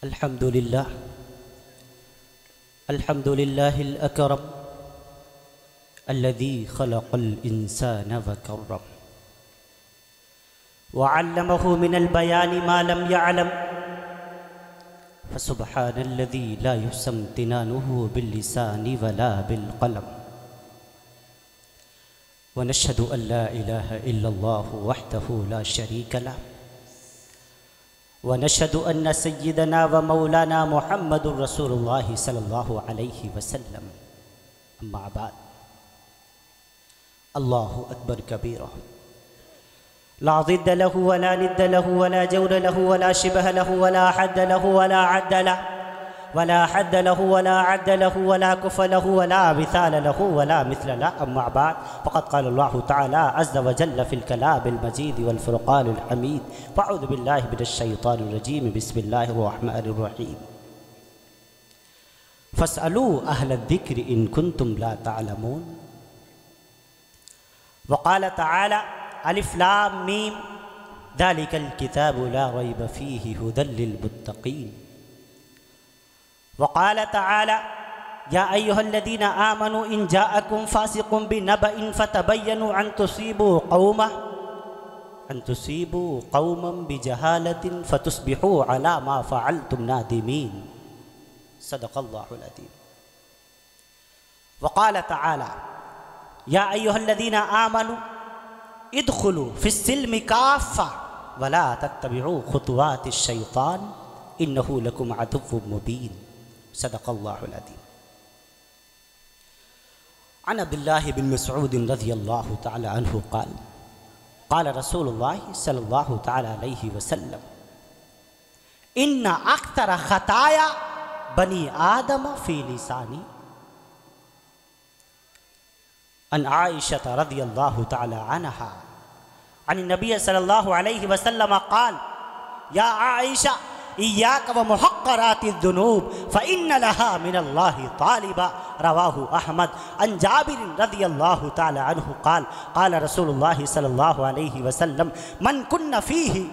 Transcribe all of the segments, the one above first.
الحمد لله الحمد لله الأكرم الذي خلق الإنسان وكرم وعلمه من البيان ما لم يعلم فسبحان الذي لا يحصى امتنانه باللسان ولا بالقلم ونشهد أن لا إله إلا الله وحده لا شريك له ونشهد أن سيدنا ومولانا محمد رسول الله صلى الله عليه وسلم أما بعد الله أكبر كبيرا لا ضد له ولا ند له ولا جور له ولا شبه له ولا حد له ولا عد له ولا حد له ولا عد له ولا كف له ولا مثال له ولا مثل له أما بعد فقد قال الله تعالى عز وجل في الكلام المجيد والفرقان الحميد فأعوذ بالله من الشيطان الرجيم بسم الله الرحمن الرحيم فاسألوا أهل الذكر إن كنتم لا تعلمون وقال تعالى ألف لام ميم ذلك الكتاب لا ريب فيه هدى للمتقين وقال تعالى يا أيها الذين آمنوا إن جاءكم فاسق بنبأ فتبينوا أن تصيبوا قوما بجهالة فتصبحوا على ما فعلتم نادمين صدق الله العظيم وقال تعالى يا أيها الذين آمنوا ادخلوا في السلم كافة ولا تتبعوا خطوات الشيطان إنه لكم عدو مبين صدق الله العظيم عن عبد الله بن مسعود رضي الله تعالى عنه قال قال رسول الله صلى الله تعالى عليه وسلم إن أكثر خطايا بني آدم في لساني عن عائشة رضي الله تعالى عنها عن النبي صلى الله عليه وسلم قال يا عائشة إياك ومحقرات الذنوب فإن لها من الله طالبا رواه أحمد عن جابر رضي الله تعالى عنه قال قال رسول الله صلى الله عليه وسلم من كن فيه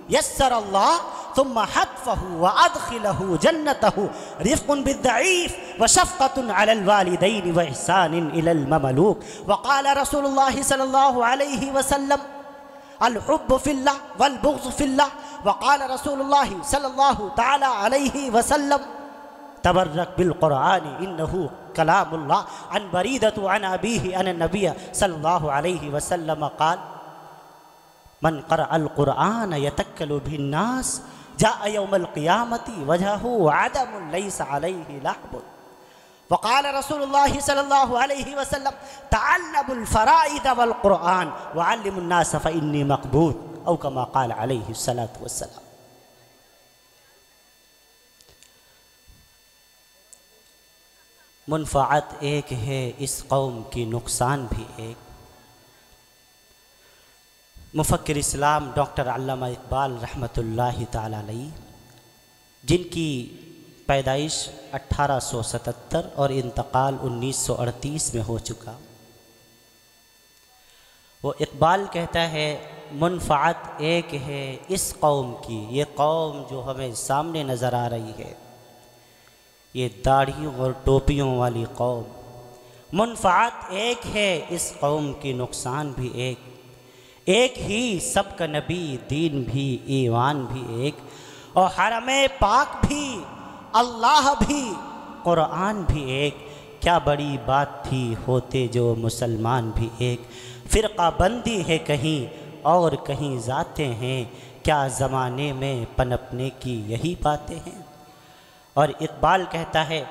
يسر الله ثم حتفه وأدخله جنته رفق بالضعيف وشفقة على الوالدين وإحسان إلى المملوك وقال رسول الله صلى الله عليه وسلم الحب في الله والبغض في الله وقال رسول الله صلى الله تعالى عليه وسلم تبرك بالقرآن إنه كلام الله عن بريدة عن أبيه أن النبي صلى الله عليه وسلم قال من قرأ القرآن يتكل به الناس جاء يوم القيامة وجهه عدم ليس عليه لحب وقال رسول الله صلى الله عليه وسلم تعلموا الفرائض والقرآن وعلموا الناس فإني مقبول أو كما قال عليه الصلاة والسلام منفعت ایک ہے اس قوم کی نقصان بھی ایک مفکر اسلام ڈاکٹر علامہ اقبال رحمۃ اللہ تعالی علیہ جن کی پیدائش 1877 اور انتقال 1938 میں ہو چکا وہ اقبال کہتا ہے منفعت ایک ہے اس قوم کی یہ قوم جو ہمیں سامنے نظر آ رہی ہے یہ داڑھیوں اور ٹوپیوں والی قوم منفعت ایک ہے اس قوم کی نقصان بھی ایک ہی سب کا نبی دین بھی ایمان بھی ایک اور حرم پاک بھی اللہ بھی قرآن بھی ایک کیا بڑی بات تھی ہوتے جو مسلمان بھی ایک فرقہ بندی ہے کہیں اور کہیں ذاتیں ہیں کیا زمانے میں پنپنے کی یہی باتیں ہیں اور اقبال کہتا ہے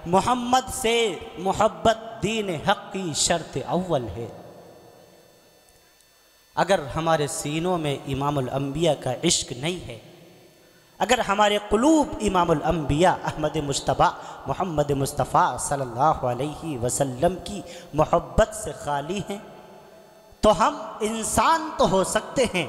محمد سے محبت دین حق کی شرط اول ہے اگر ہمارے سینوں میں امام الانبیاء کا عشق نہیں ہے اگر ہمارے قلوب امام الانبیاء احمد مجتبیٰ محمد مصطفیٰ صلی اللہ علیہ وسلم کی محبت سے خالی ہیں تو ہم انسان تو ہو سکتے ہیں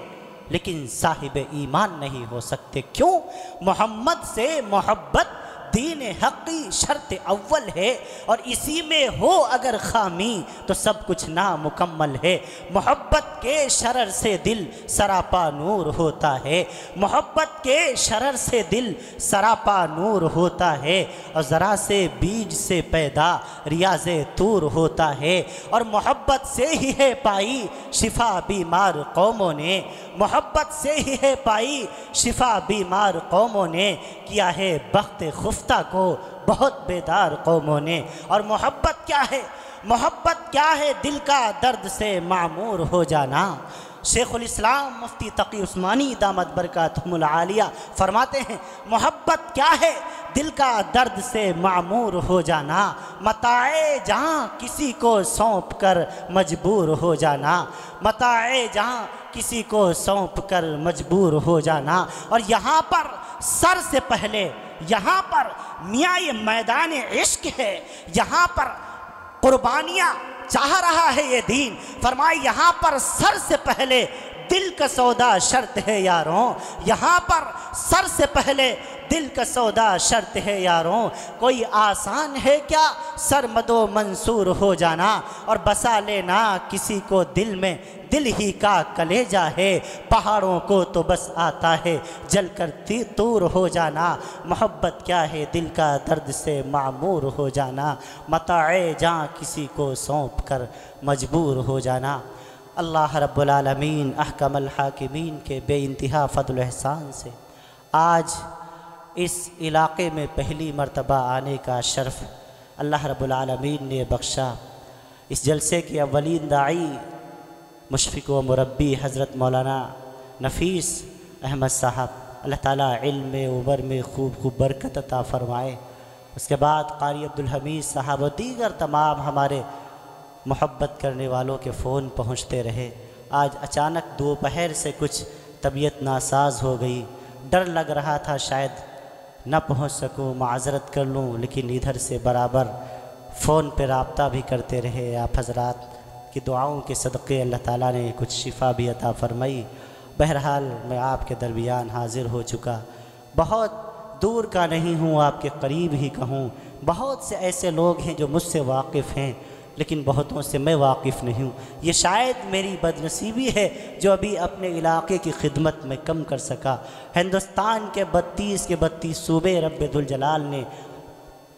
لیکن صاحب ایمان نہیں ہو سکتے کیوں محمد سے محبت دین حقی شرط اول ہے، اور اسی میں ہو اگر خامی تو سب کچھ نامکمل ہے۔ محبت کے شرر سے دل سراپا نور ہوتا ہے، محبت کے شرر سے دل سراپا نور ہوتا ہے، اور ذرا سے بیج سے پیدا ریاض طور ہوتا ہے، اور محبت سے ہی ہے پائی شفا بیمار قوموں نے، محبت سے ہی ہے پائی شفا بیمار قوموں نے، کیا ہے بخت خفتہ کو بہت بیدار قوموں نے۔ اور محبت کیا ہے؟ محبت کیا ہے؟ دل کا درد سے معمور ہو جانا۔ شیخ الاسلام مفتی تقی عثمانی دامت برکاتہم العالیہ فرماتے ہیں محبت کیا ہے؟ دل کا درد سے معمور ہو جانا، متاع جہاں کسی کو سونپ کر مجبور ہو جانا، متاع جہاں کسی کو سونپ کر مجبور ہو جانا۔ اور یہاں پر سر سے پہلے، یہاں پر میاں یہ میدان عشق ہے، یہاں پر قربانیاں چاہ رہا ہے یہ دین۔ فرمائے یہاں پر سر سے پہلے دل کا سودا شرط ہے یاروں، یہاں پر سر سے پہلے دل کا سودا شرط ہے یاروں۔ کوئی آسان ہے کیا سر مد و منصور ہو جانا، اور بسا لینا کسی کو دل میں دل ہی کا کلیجہ ہے، پہاڑوں کو تو بس آتا ہے جل کر طور ہو جانا۔ محبت کیا ہے؟ دل کا درد سے معمور ہو جانا، متاع جہاں کسی کو سونپ کر مجبور ہو جانا۔ اللہ رب العالمین احکم الحاکمین کے بے انتہا فضل و احسان سے آج اس علاقے میں پہلی مرتبہ آنے کا شرف اللہ رب العالمین نے بخشا۔ اس جلسے کے اولین داعی مشفق و مربی حضرت مولانا نفیس احمد صاحب، اللہ تعالیٰ علم عمر میں خوب خوب برکت عطا فرمائے۔ اس کے بعد قاری عبدالحمید صاحب و دیگر تمام ہمارے محبت کرنے والوں کے فون پہنچتے رہے۔ آج اچانک دوپہر سے کچھ طبیعت ناساز ہو گئی، ڈر لگ رہا تھا شاید نہ پہنچ سکوں، معذرت کر لوں، لیکن ادھر سے برابر فون پہ رابطہ بھی کرتے رہے۔ آپ حضرات کی دعاؤں کے صدقے اللہ تعالیٰ نے کچھ شفا بھی عطا فرمائی۔ بہرحال میں آپ کے درمیان حاضر ہو چکا، بہت دور کا نہیں ہوں، آپ کے قریب ہی کہوں۔ بہت سے ایسے لوگ ہیں جو مجھ سے واقف ہیں، لیکن بہتوں سے میں واقف نہیں ہوں۔ یہ شاید میری بدنصیبی ہے جو ابھی اپنے علاقے کی خدمت میں کم کر سکا۔ ہندوستان کے 32 صوبے رب ذوالجلال نے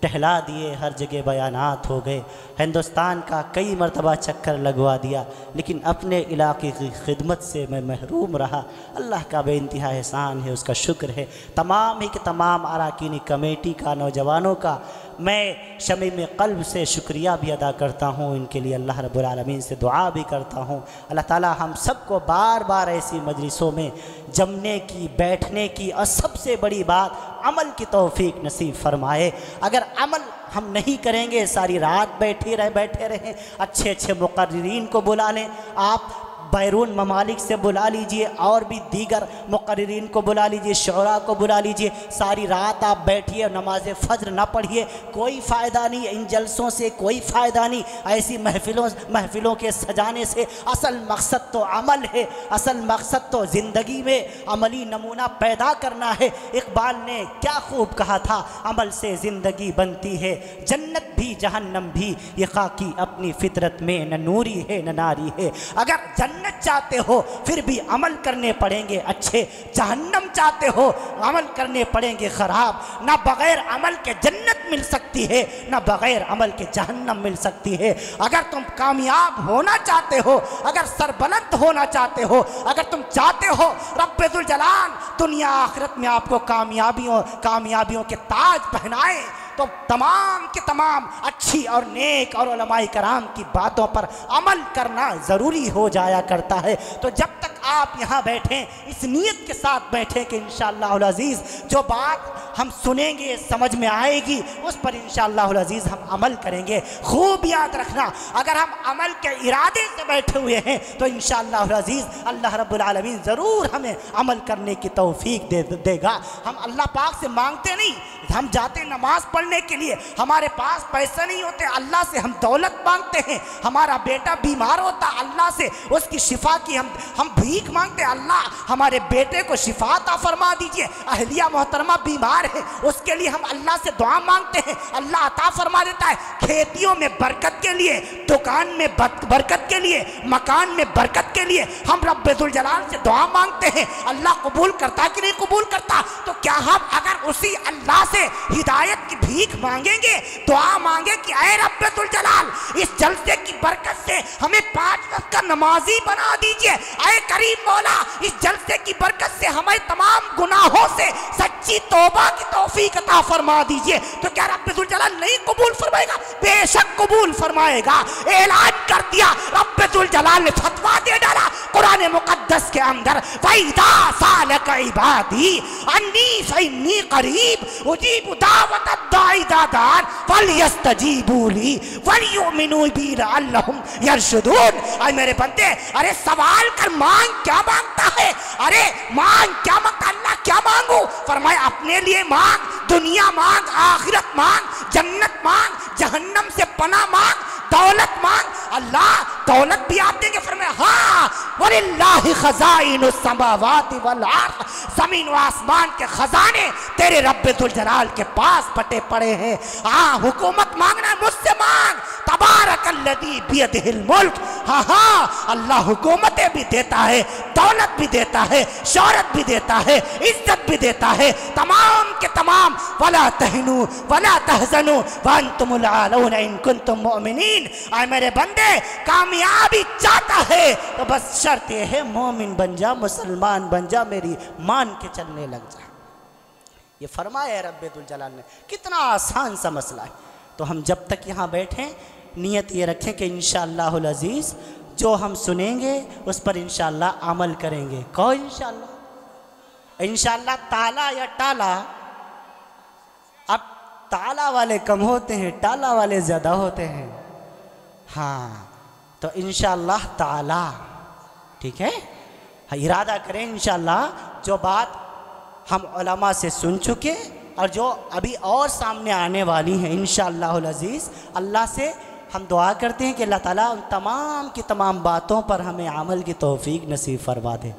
ٹہلا دیے، ہر جگہ بیانات ہو گئے، ہندوستان کا کئی مرتبہ چکر لگوا دیا، لیکن اپنے علاقے کی خدمت سے میں محروم رہا۔ اللہ کا بے انتہا احسان ہے، اس کا شکر ہے۔ تمام ہی کے تمام اراکین کمیٹی کا، نوجوانوں کا میں شمیم قلب سے شکریہ بھی ادا کرتا ہوں، ان کے لیے اللہ رب العالمین سے دعا بھی کرتا ہوں۔ اللہ تعالیٰ ہم سب کو بار بار ایسی مجلسوں میں جمنے کی، بیٹھنے کی، اور سب سے بڑی بات عمل کی توفیق نصیب فرمائے۔ اگر عمل ہم نہیں کریں گے، ساری رات بیٹھے رہیں، اچھے مقررین کو بلا لیں، آپ بیرون ممالک سے بلا لیجئے، اور بھی دیگر مقررین کو بلا لیجئے، شعراء کو بلا لیجئے، ساری رات آپ بیٹھیے، نماز فجر نہ پڑھیے، کوئی فائدہ نہیں ان جلسوں سے، کوئی فائدہ نہیں ایسی محفلوں کے سجانے سے۔ اصل مقصد تو عمل ہے، اصل مقصد تو زندگی میں عملی نمونہ پیدا کرنا ہے۔ اقبال نے کیا خوب کہا تھا، عمل سے زندگی بنتی ہے جنت بھی جہنم بھی، یہ خاکی اپنی فطرت میں نہ نوری ہے نہ ناری ہے۔ اگر جنت چاہتے ہو پھر بھی عمل کرنے پڑیں گے اچھے، جہنم چاہتے ہو عمل کرنے پڑیں گے خراب۔ نہ بغیر عمل کے جنت مل سکتی ہے، نہ بغیر عمل کے جہنم مل سکتی ہے۔ اگر تم کامیاب ہونا چاہتے ہو، اگر سربلند ہونا چاہتے ہو، اگر تم چاہتے ہو رب ذوالجلال دنیا آخرت میں آپ کو کامیابیوں کے تاج پہنائے، تو تمام کے تمام اچھی اور نیک اور علماء کرام کی باتوں پر عمل کرنا ضروری ہو جایا کرتا ہے۔ تو جب تک آپ یہاں بیٹھیں، اس نیت کے ساتھ بیٹھیں کہ انشاءاللہ العزیز جو بات ہم سنیں گے سمجھ میں آئے گی، اس پر انشاءاللہ العزیز ہم عمل کریں گے۔ خوب یاد رکھنا، اگر ہم عمل کے ارادے سے بیٹھے ہوئے ہیں تو انشاءاللہ العزیز اللہ رب العالمین ضرور ہمیں عمل کرنے کی توفیق دے گا۔ ہم اللہ پاک سے مانگتے نہیں، ہم جاتے نماز پڑھنے کے لیے، ہمارے پاس پیسے نہیں ہوتے، اللہ سے ہم دولت مانگتے ہیں۔ ہمارا بیٹا بیمار ہوتا، اللہ سے اس کی شفا کی ہم بھیک مانگتے ہیں اللہ ہمارے بیٹے کو شفا عطا فرما دیجئے، اہلیہ محترمہ بیمار ہے اس کے لیے ہم اللہ سے دعا مانگتے ہیں، اللہ عطا فرما دیتا ہے، کھیتیوں میں برکت کے لیے، دکان میں برکت کے لیے، مکان میں برکت کے لیے ہم رب ذوالجلال سے دعا مانگتے ہیں، اللہ قبول کرتا کہ نہیں قبول کرتا؟ تو کیا ہم اگر اسی اللہ سے ہدایت کی بھیک مانگیں گے، دعا مانگے کہ اے رب ذوالجلال اس جلسے کی برکت سے ہمیں 5 وقت کا نمازی بنا دیجئے، اے کریم مولا اس جلسے کی برکت سے ہمیں تمام گناہوں سے سچی توبہ کی توفیق عطا فرما دیجئے، تو کیا رب ذوالجلال نہیں قبول فرمائے گا؟ بے شک قبول فرمائے گا۔ اعلان کر دیا، رب ذوالجلال نے فتویٰ دے ڈالا قرآن مقدس کے اندر، وَإِذَا سَأَلَكَ عِبَادِي عَنِّي فَإِنِّي قَرِيبٌ أُجِيبُ دَعْوَةَ الدَّاعِ إِذَا دَعَانِ فَلْيَسْتَجِیبُوا لِی وَلْیُؤْمِنُوا بِی لَعَلَّهُمْ يَرْشُدُونَ۔ اے میرے بندے، ارے سوال کر مانگ کیا مانگتا ہے؟ ارے مانگ کیا مانگتا؟ اللہ کیا مانگو؟ فرمایا اپنے لیے مانگ، دنیا مانگ، آخرت مانگ، جنت مانگ، جہنم سے پناہ مانگ، دولت مانگ۔ اللہ دولت بھی آپ دیں گے؟ فرمایا ہاں، وَلِلَّهِ خَزَائِنُ السَّمَاوَاتِ وَالْأَرْضِ، زمین و آسمان کے خزانے تیرے رب ذوالجلال کے پاس بٹے پڑے ہیں۔ ہاں حکومت مانگنا ہے مجھ سے مانگ، تبارک الذی بیدہ الملک۔ ہاں ہاں اللہ حکومتیں بھی دیتا ہے، دولت بھی دیتا ہے، شہرت بھی دیتا ہے، عزت بھی دیتا ہے، تمام کے تمام۔ وَلَا تَهِنُوا وَلَا تَحْزَنُوا وَأَنْتُمُ الْأَعْلَوْنَ إِن كُنتُم مُؤْمِنِينَ۔ اے میرے بندے، کامیابی چاہتا ہے تو بس شرط یہ ہے مومن بن جا، مسلمان بن جا، میری مان کے چلنے لگ جا۔ یہ فرمایا ہے رب ذوالجلال نے، کتنا آسان سا مسئلہ ہے۔ تو ہم جب تک یہاں بیٹھیں نیت یہ رکھیں کہ انشاءاللہ العزیز جو ہم سنیں گے اس پر انشاءاللہ عمل کریں گے۔ کہو انشاءاللہ، انشاءاللہ تعالیٰ یا ٹالا؟ اب تعالیٰ والے کم ہوتے ہیں، ٹالا والے زیادہ ہوتے ہیں۔ ہاں تو انشاءاللہ تعالیٰ، ٹھیک ہے، ارادہ کریں انشاءاللہ جو بات ہم علماء سے سن چکے اور جو ابھی اور سامنے آنے والی ہیں انشاءاللہ العزیز، اللہ سے ہم دعا کرتے ہیں کہ اللہ تعالیٰ ان تمام کی تمام باتوں پر ہمیں عمل کی توفیق نصیب فرما دے،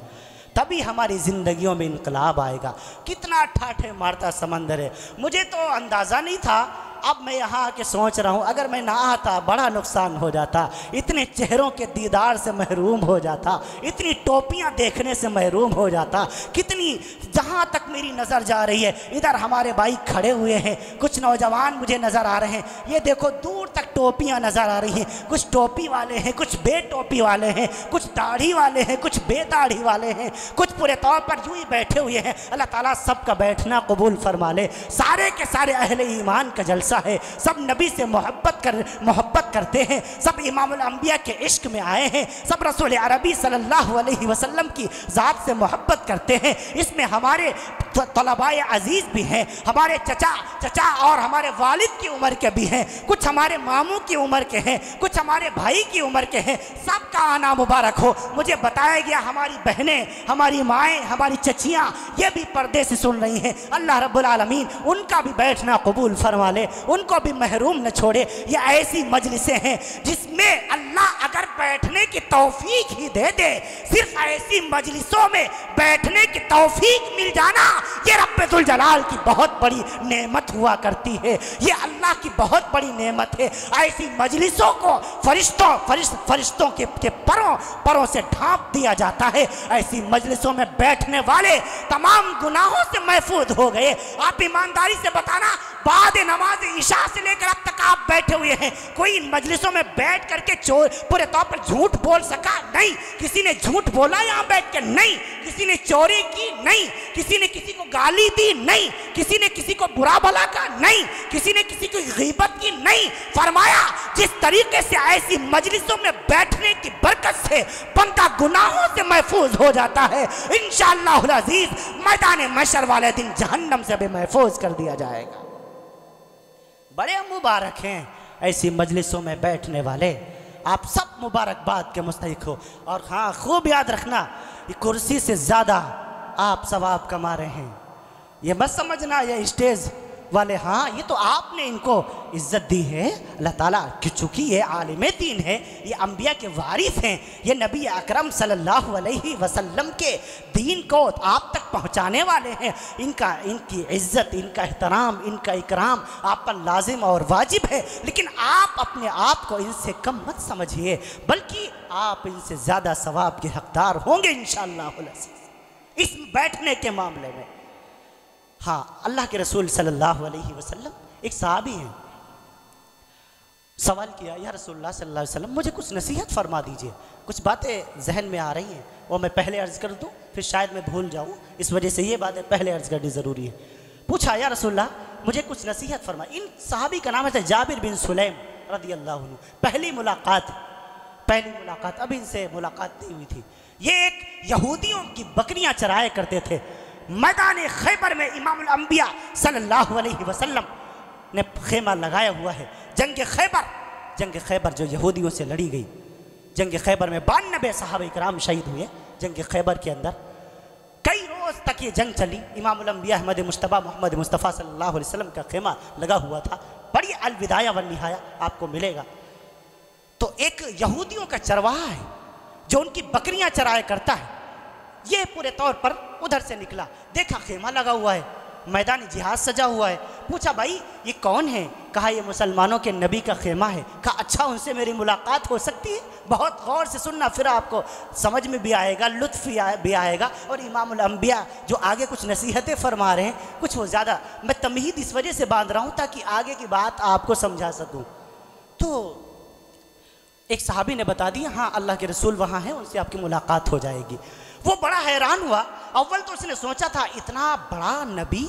تبھی ہماری زندگیوں میں انقلاب آئے گا۔ کتنا ٹھاٹھے مارتا سمندر ہے، مجھے تو اندازہ نہیں تھا، اب میں یہاں آ کے سوچ رہا ہوں اگر میں نہ آتا بڑا نقصان ہو جاتا، اتنے چہروں کے دیدار سے محروم ہو جاتا، اتنی ٹوپیاں دیکھنے سے محروم ہو جاتا۔ کتنی، جہاں تک میری نظر جا رہی ہے ادھر ہمارے بھائی کھڑے ہوئے ہیں، کچھ نوجوان مجھے نظر آ رہے ہیں، یہ دیکھو دور تک ٹوپیاں نظر آ رہی ہیں، کچھ ٹوپی والے ہیں، کچھ بے ٹوپی والے ہیں، کچھ داڑھی والے ہیں، کچھ بے داڑھی والے ہیں، کچھ پورے طور پر یوں ہی بیٹھے ہوئے ہیں۔ اللہ تعالیٰ سب کا بیٹھنا قبول فرما لے۔ سارے کے سارے اہل ایمان کا جلسہ ہے، سب نبی سے محبت کرتے ہیں، سب امام الانبیاء کے عشق میں آئے ہیں، سب رسول عربی صلی اللہ علیہ وسلم کی ذات سے محبت کرتے ہیں۔ اس میں ہمارے طلباء عزیز بھی ہیں، ہمارے چچا اور ہمارے والد کی عمر کے بھی ہیں، کچھ ہمارے ماموں کی عمر کے ہیں، کچھ ہمارے بھائی کی عمر کے ہیں، سب کا آنا مبارک ہو۔ مجھے بتایا گیا ہماری بہنیں، ہماری مائیں، ہماری چچیاں یہ بھی پردے سے سن رہی ہیں، اللہ رب العالمین ان کا بھی بیٹھنا قبول فرما لے، ان کو بھی محروم نہ چھوڑے۔ یہ ایسی مجلسیں ہیں جس میں اللہ اگر بیٹھنے کی توفیق ہی دے دے، صرف ایسی مجلسوں میں بیٹھنے کی توفیق مل جانا یہ رب ذوالجلال کی بہت بڑی نعمت ہوا کرتی ہے، یہ اللہ کی بہت بڑی نعمت ہے۔ ایسی مجلسوں کو فرشتوں کے پروں سے ڈھانپ دیا جاتا ہے۔ ایسی مجلسوں میں بیٹھنے والے تمام گناہوں سے محفوظ ہو گئے۔ آپ ایمانداری سے بتانا، بعد نماز عشاء سے لے کر اب تک آپ بیٹھے ہوئے ہیں، کوئی ان مجلسوں میں بیٹھ کر کے پورے طور پر جھوٹ بول سکا؟ نہیں۔ کسی نے جھوٹ بولا یہاں بیٹھ کے؟ نہیں۔ کسی نے چوری کی؟ نہیں۔ کسی نے کسی کو گالی دی؟ نہیں۔ کسی نے کسی کو برا بھلا کہا؟ نہیں۔ کسی نے کسی کو غیبت کی؟ نہیں۔ فرمایا جس طریقے سے ایسی مجلسوں میں بیٹھنے کی برکت سے بندہ گناہوں سے محفوظ ہو جاتا ہے، انشاءاللہ العزیز میدان محشر والے دن جہنم سے بھی محفوظ کر دیا جائے گا۔ بڑے مبارک ہیں ایسی مجلسوں میں بیٹھنے والے، آپ سب مبارکباد کے مستحق ہو۔ اور ہاں خوب یاد رکھنا، یہ کرسی سے زیادہ آپ ثواب کما رہے ہیں، یہ مت سمجھنا یہ اسٹیج والے ہاں یہ تو آپ نے ان کو عزت دی ہے اللہ تعالیٰ کہ چونکہ یہ عالم دین ہے، یہ انبیاء کے وارث ہیں، یہ نبی اکرم صلی اللہ علیہ وسلم کے دین کو آپ تک پہنچانے والے ہیں، ان کی عزت، ان کا احترام، ان کا اکرام آپ پر لازم اور واجب ہے، لیکن آپ اپنے آپ کو ان سے کم مت سمجھیے، بلکہ آپ ان سے زیادہ ثواب کے حقدار ہوں گے انشاءاللہ اس بیٹھنے کے معاملے میں۔ ہاں اللہ کے رسول صلی اللہ علیہ وسلم ایک صحابی ہیں، سوال کیا یا رسول اللہ صلی اللہ علیہ وسلم مجھے کچھ نصیحت فرما دیجئے، کچھ باتیں ذہن میں آ رہی ہیں وہ میں پہلے عرض کر دوں پھر شاید میں بھول جاؤں، اس وجہ سے یہ باتیں پہلے عرض کرنی ضروری ہے۔ پوچھا یا رسول اللہ مجھے کچھ نصیحت فرما۔ ان صحابی کا نام ہے جابر بن سلیم رضی اللہ عنہ۔ پہلی ملاقات ابھی ان سے ملاقات نہیں ہوئی تھی۔ یہ ایک یہودیوں کی بکریاں چرائے کرتے تھے۔ میدان خیبر میں امام الانبیاء صلی اللہ علیہ وسلم نے خیمہ لگایا ہوا ہے۔ جنگ خیبر جو یہودیوں سے لڑی گئی، جنگ خیبر میں 92 صحابہ کرام شہید ہوئے۔ جنگ خیبر کے اندر کئی روز تک یہ جنگ چلی۔ امام الانبیاء احمد مجتبیٰ محمد مصطفیٰ صلی اللہ علیہ وسلم کا خیمہ لگا ہوا تھا۔ بڑی الوداع والنہایہ آپ کو ملے گا۔ تو ایک یہودیوں کا چرواہا ہے جو ان کی بکریاں چرائے کرتا ہے، یہ پورے طور پر ادھر سے نکلا، دیکھا خیمہ لگا ہوا ہے، میدان جہاد سجا ہوا ہے۔ پوچھا بھائی یہ کون ہے؟ کہا یہ مسلمانوں کے نبی کا خیمہ ہے۔ کہا اچھا ان سے میری ملاقات ہو سکتی ہے؟ بہت غور سے سننا، پھر آپ کو سمجھ میں بھی آئے گا، لطف بھی آئے گا۔ اور امام الانبیاء جو آگے کچھ نصیحتیں فرما رہے ہیں، کچھ وہ زیادہ میں تمہید اس وجہ سے باندھ رہا ہوں تاکہ آگے کی بات آپ کو سمجھا سکوں۔ تو ایک صحابی نے بتا دیا ہاں اللہ کے رسول وہاں ہیں، ان سے آپ کی ملاقات ہو جائے گی۔ وہ بڑا حیران ہوا۔ اول تو اس نے سوچا تھا اتنا بڑا نبی،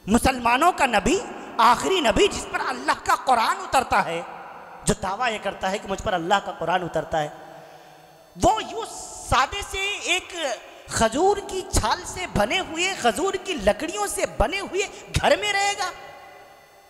مسلمانوں کا نبی، آخری نبی جس پر اللہ کا قرآن اترتا ہے، جو دعویٰ یہ کرتا ہے کہ مجھ پر اللہ کا قرآن اترتا ہے، وہ یوں سادے سے ایک کھجور کی چھال سے بنے ہوئے، کھجور کی لکڑیوں سے بنے ہوئے گھر میں رہے گا؟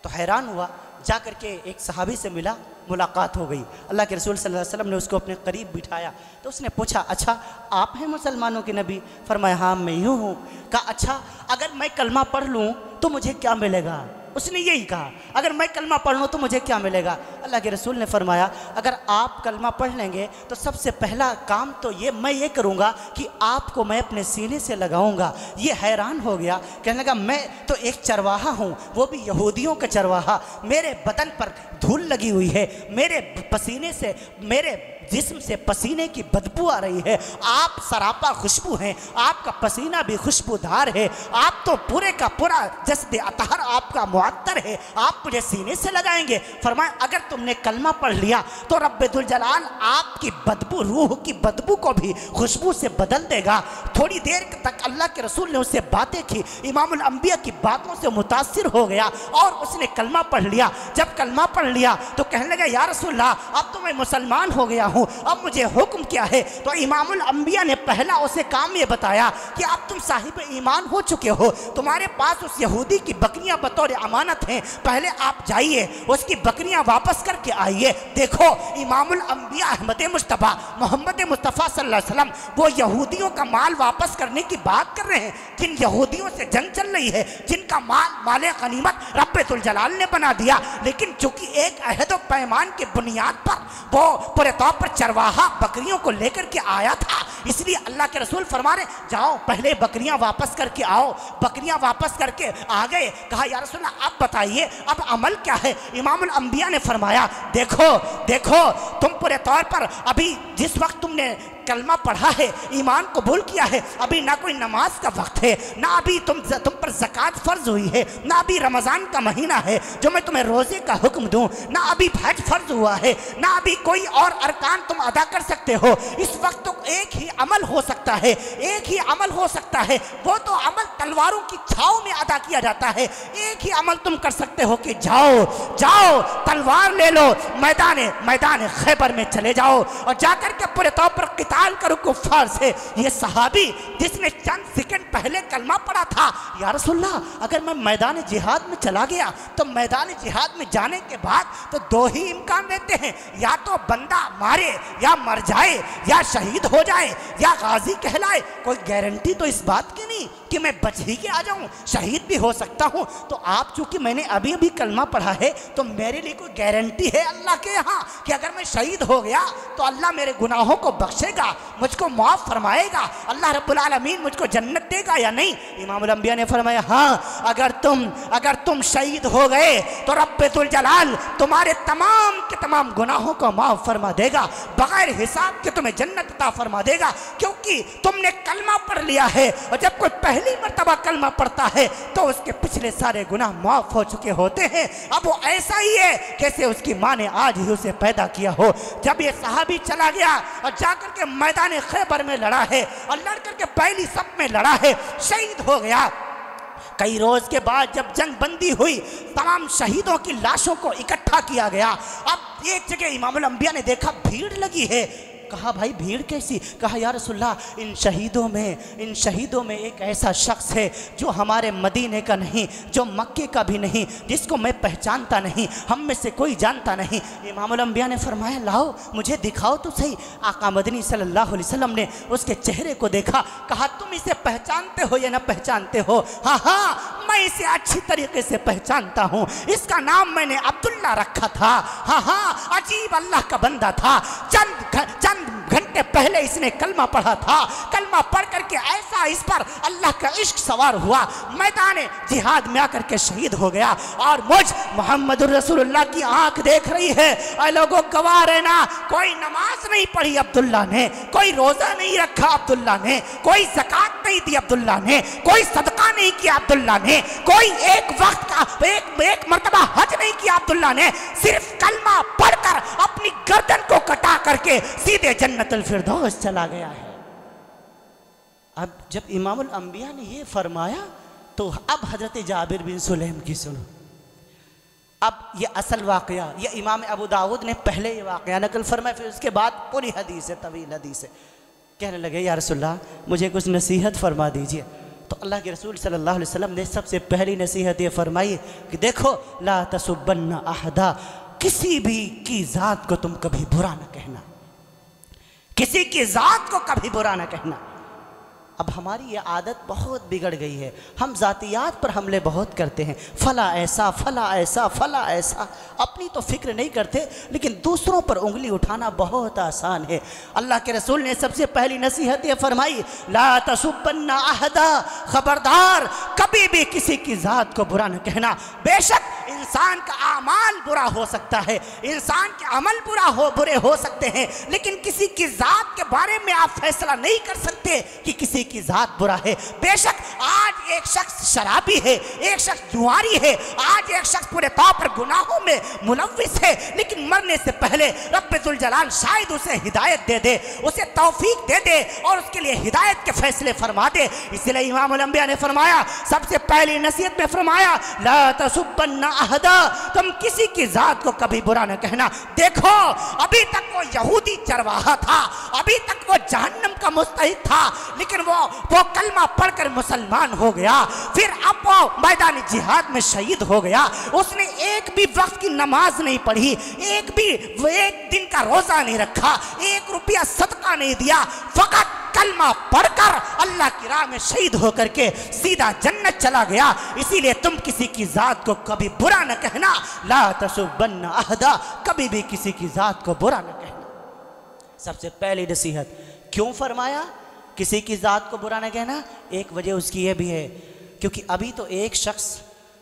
تو حیران ہوا، جا کر کے ایک صحابی سے ملا، ملاقات ہو گئی۔ اللہ کے رسول صلی اللہ علیہ وسلم نے اس کو اپنے قریب بٹھایا تو اس نے پوچھا اچھا آپ ہیں مسلمانوں کے نبی؟ فرمایا ہاں میں یوں ہوں۔ کہا اچھا اگر میں کلمہ پڑھ لوں تو مجھے کیا ملے گا؟ اس نے یہی کہا اگر میں کلمہ پڑھ لوں تو مجھے کیا ملے گا؟ اللہ کے رسول نے فرمایا اگر آپ کلمہ پڑھ لیں گے تو سب سے پہلا کام تو میں یہ کروں گا کہ آپ کو میں اپنے سینے سے لگاؤں گا۔ یہ حیران ہو گیا، کہنے لگا میں تو ایک چرواہا ہوں، وہ بھی یہودیوں کا چرواہا، میرے بدن پر دھول لگی ہوئی ہے، میرے پسینے سے، میرے جسم سے پسینے کی بدبو آ رہی ہے، آپ سراپا خوشبو ہیں، آپ کا پسینہ بھی خوشبودار ہے، آپ تو پورے کا پورا جسد اطہر آپ کا معطر ہے، آپ مجھے سینے سے لگائیں گے؟ فرمایا اگر تم نے کلمہ پڑھ لیا تو رب ذوالجلال آپ کی بدبو، روح کی بدبو کو بھی خوشبو سے بدل دے گا۔ تھوڑی دیر تک اللہ کے رسول نے اس سے باتیں کی، امام الانبیاء کی باتوں سے متاثر ہو گیا اور اس نے کلمہ پڑھ لیا۔ جب کلمہ پڑھ لیا تو کہنے لگا یا رسول اللہ اب تو میں مسلمان ہو گیا ہوں، اب مجھے حکم کیا ہے؟ تو امام الانبیاء نے پہلا اسے کام یہ بتایا کہ اب تم صاحب ایمان ہو چکے ہو، تمہارے پاس اس یہودی کی بکریاں بطور امانت ہیں، پہلے آپ جائیے اس کی بکریاں واپس کر کے آئیے۔ دیکھو امام الانبیاء احمد مجتبیٰ محمد مصطفیٰ صلی اللہ علیہ وسلم وہ یہودیوں کا مال واپس کرنے کی بات کر رہے ہیں، جن یہودیوں سے جنگ چل رہی ہے، جن کا مال غنیمت رب ذوالجلال نے بنا دیا، لیکن چونکہ ایک عہد و پیمان کی بنیاد پر وہ پورے طور پر چرواہا بکریوں کو لے کر کے آیا تھا، اس لیے اللہ کے رسول فرما رہے جاؤ پہلے بکریاں واپس کر کے آؤ۔ بکریاں واپس کر کے آ گئے۔ کہا یا رسول اللہ اب بتائیے اب عمل کیا ہے؟ امام الانبیاء نے فرمایا دیکھو تم پورے طور پر ابھی جس وقت تم نے کلمہ پڑھا ہے، ایمان قبول کیا ہے، ابھی نہ کوئی نماز کا وقت ہے، نہ ابھی تم پر زکوٰۃ فرض ہوئی ہے، نہ ابھی رمضان کا مہینہ ہے جو میں تمہیں روزے کا حکم دوں، نہ ابھی حج فرض ہوا ہے، نہ ابھی کوئی اور ارکان تم ادا کر سکتے ہو۔ اس وقت تو ایک ہی عمل ہو سکتا ہے، ایک ہی عمل ہو سکتا ہے، وہ تو عمل تلواروں کی چھاؤں میں ادا کیا جاتا ہے۔ ایک ہی عمل تم کر سکتے ہو کہ جاؤ تلوار لے لو، میدان خیبر میں چلے جاؤ اور جا کر کے پورے طور پر قتال کرو کفار سے۔ یہ صحابی جس نے چند سیکنڈ پہلے کلمہ پڑھا تھا، یا رسول اللہ اگر میں میدان جہاد میں چلا گیا تو میدان جہاد میں جانے کے بعد تو دو ہی امکان رہتے ہیں، یا تو بندہ مارے یا مر جائے، یا شہید ہو جائے یا غازی کہلائے، کوئی گارنٹی تو اس بات کی نہیں۔ کہ میں بچ ہی کے آ جاؤں، شہید بھی ہو سکتا ہوں؟ تو آپ چونکہ میں نے ابھی ابھی کلمہ پڑھا ہے تو میرے لیے کوئی گارنٹی ہے اللہ کے یہاں کہ اگر میں شہید ہو گیا تو اللہ میرے گناہوں کو بخشے گا، مجھ کو معاف فرمائے گا، اللہ رب العالمین مجھ کو جنت دے گا یا نہیں؟ امام الانبیاء نے فرمایا ہاں، اگر تم شہید ہو گئے تو رب ذوالجلال تمہارے تمام کے تمام گناہوں کو معاف فرما دے گا، بغیر حساب کے تمہیں جنت عطا فرما دے گا، کیونکہ تم نے کلمہ پڑھ لیا ہے، اور جب کوئی پہلی مرتبہ کلمہ پڑھتا ہے تو اس کے پچھلے سارے گناہ معاف ہو چکے ہوتے ہیں۔ اب وہ ایسا ہی ہے جیسے اس کی ماں نے آج ہی اسے پیدا کیا ہو۔ جب یہ صحابی چلا گیا اور جا کر کے میدان خیبر میں لڑا ہے اور لڑ کر کے پہلی صف میں لڑا ہے، شہید ہو گیا، کئی روز کے بعد جب جنگ بندی ہوئی، تمام شہیدوں کی لاشوں کو اکٹھا کیا گیا۔ اب ایک جگہ امام الانبیاء نے دیکھا بھیڑ لگی ہے، کہا بھائی بھیڑ کیسی؟ کہا یا رسول اللہ ان شہیدوں میں ایک ایسا شخص ہے جو ہمارے مدینے کا نہیں، جو مکے کا بھی نہیں، جس کو میں پہچانتا نہیں، ہم میں سے کوئی جانتا نہیں۔ امام الانبیاء نے فرمایا لاؤ مجھے دکھاؤ تو صحیح۔ آقا مدنی صلی اللہ علیہ وسلم نے اس کے چہرے کو دیکھا، کہا تم اسے پہچانتے ہو یا نہ پہچانتے ہو؟ ہاں میں اسے اچھی طریقے سے پہچانتا ہوں، اس کا نام میں نے عبداللہ رکھا تھا۔ ہاں عجیب اللہ کا بندہ تھا، چند گھنٹے پہلے اس نے کلمہ پڑھا تھا، کلمہ پڑھ کر کے ایسا اس پر اللہ کا عشق سوار ہوا، میدان جہاد میں آ کر کے شہید ہو گیا، اور مجھ محمد الرسول اللہ کی آنکھ دیکھ رہی ہے۔ اے لوگوں گواہ رہنا، کوئی نماز نہیں پڑھی عبداللہ نے، کوئی روزہ نہیں رکھا عبداللہ نے، کوئی زکوٰۃ نہیں دی عبداللہ نے، کوئی صدقہ نہیں کیا عبداللہ نے، کوئی ایک وقت کا ایک مرتبہ حج نہیں کیا عبداللہ نے، صرف کلمہ پڑھ کر اپنی گردن کو کٹا کر کے سیدھے جنت الفردوس چلا گیا ہے۔ اب جب امام الانبیاء نے یہ فرمایا تو اب حضرت جابر بن سلیم کی سنو۔ اب یہ اصل واقعہ، یہ امام ابو داؤد نے پہلے یہ واقعہ نقل فرمایا، پھر اس کے بعد پوری حدیث ہے، طویل حدیث ہے۔ کہنے لگے یا رسول اللہ مجھے کچھ نصیحت فرما دیجئے۔ تو اللہ کے رسول صلی اللہ علیہ وسلم نے سب سے پہلی نصیحت یہ فرمائی کہ دیکھو لا تسبن احدا، کسی بھی کی ذات کو تم کبھی برا نہ کہنا، کسی کی ذات کو کبھی برا نہ کہنا۔ اب ہماری یہ عادت بہت بگڑ گئی ہے، ہم ذاتیات پر حملے بہت کرتے ہیں، فلاں ایسا فلاں ایسا فلاں ایسا، اپنی تو فکر نہیں کرتے لیکن دوسروں پر انگلی اٹھانا بہت آسان ہے۔ اللہ کے رسول نے سب سے پہلی نصیحت یہ فرمائی لا تسبن احدا، خبردار کبھی بھی کسی کی ذات کو برا نہ کہنا۔ بے شک انسان کا اعمال برا ہو سکتا ہے، انسان کے عمل برے ہو سکتے ہیں، لیکن کسی کی ذات کے بارے میں آپ فیصلہ نہیں کر سکتے کہ کسی کی ذات برا ہے۔ بے شک آج ایک شخص شرابی ہے، ایک شخص جواری ہے، آج ایک شخص پورے طور پر گناہوں میں ملوث ہے، لیکن مرنے سے پہلے رب ذوالجلال شاید اسے ہدایت دے دے، اسے توفیق دے دے اور اس کے لیے ہدایت کے فیصلے فرما دے۔ اس لیے امام الانبیاء نے فرمایا، سب سے پہلی نصیحت میں فرمایا لا تسبن احدا، تم کسی کی ذات کو کبھی برا نہ کہنا۔ دیکھو ابھی تک وہ یہودی چرواہا تھا، ابھی تک وہ جہنم کا مستحق تھا، لیکن وہ کلمہ پڑھ کر مسلمان ہو گیا، پھر اب وہ میدان جہاد میں شہید ہو گیا۔ اس نے ایک بھی وقت کی نماز نہیں پڑھی، ایک دن کا روزہ نہیں رکھا، 1 روپیہ صدقہ نہیں دیا، فقط کلمہ پڑھ کر اللہ کی راہ میں شہید ہو کر کے سیدھا جنت چلا گیا۔ اسی لیے تم کسی کی ذات کو کبھی برا نہ کہنا، لا تسبن احدا، کبھی بھی کسی کی ذات کو برا نہ کہنا۔ سب سے پہلی نصیحت کیوں فرمایا کسی کی ذات کو برا نہ کہنا؟ ایک وجہ اس کی یہ بھی ہے کیونکہ ابھی تو ایک شخص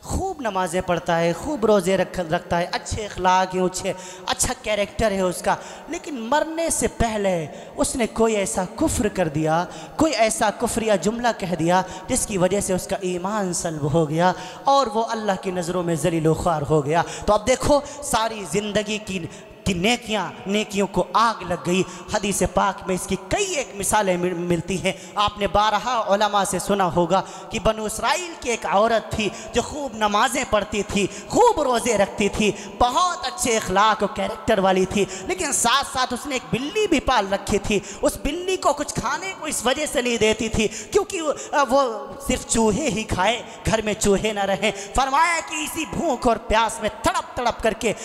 خوب نمازیں پڑھتا ہے، خوب روزے رکھتا ہے، اچھے اخلاق ہیں، اچھا کیریکٹر ہے اس کا، لیکن مرنے سے پہلے اس نے کوئی ایسا کفر کر دیا، کوئی ایسا کفریہ جملہ کہہ دیا جس کی وجہ سے اس کا ایمان سلب ہو گیا اور وہ اللہ کی نظروں میں ذلیل و خوار ہو گیا۔ تو اب دیکھو ساری زندگی کی نیکیوں کو آگ لگ گئی۔ حدیث پاک میں اس کی کئی ایک مثالیں ملتی ہیں۔ آپ نے بارہا علماء سے سنا ہوگا کہ بنو اسرائیل کی ایک عورت تھی جو خوب نمازیں پڑھتی تھی، خوب روزے رکھتی تھی، بہت اچھے اخلاق و کیریکٹر والی تھی، لیکن ساتھ ساتھ اس نے ایک بلی بھی پال رکھی تھی۔ اس بلی کو کچھ کھانے کو اس وجہ سے نہیں دیتی تھی کیونکہ وہ صرف چوہے ہی کھائے، گھر میں چوہے نہ رہیں۔ فرمایا کہ اسی بھوک اور پیاس میں تڑپ تڑپ کر کے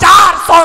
400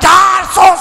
400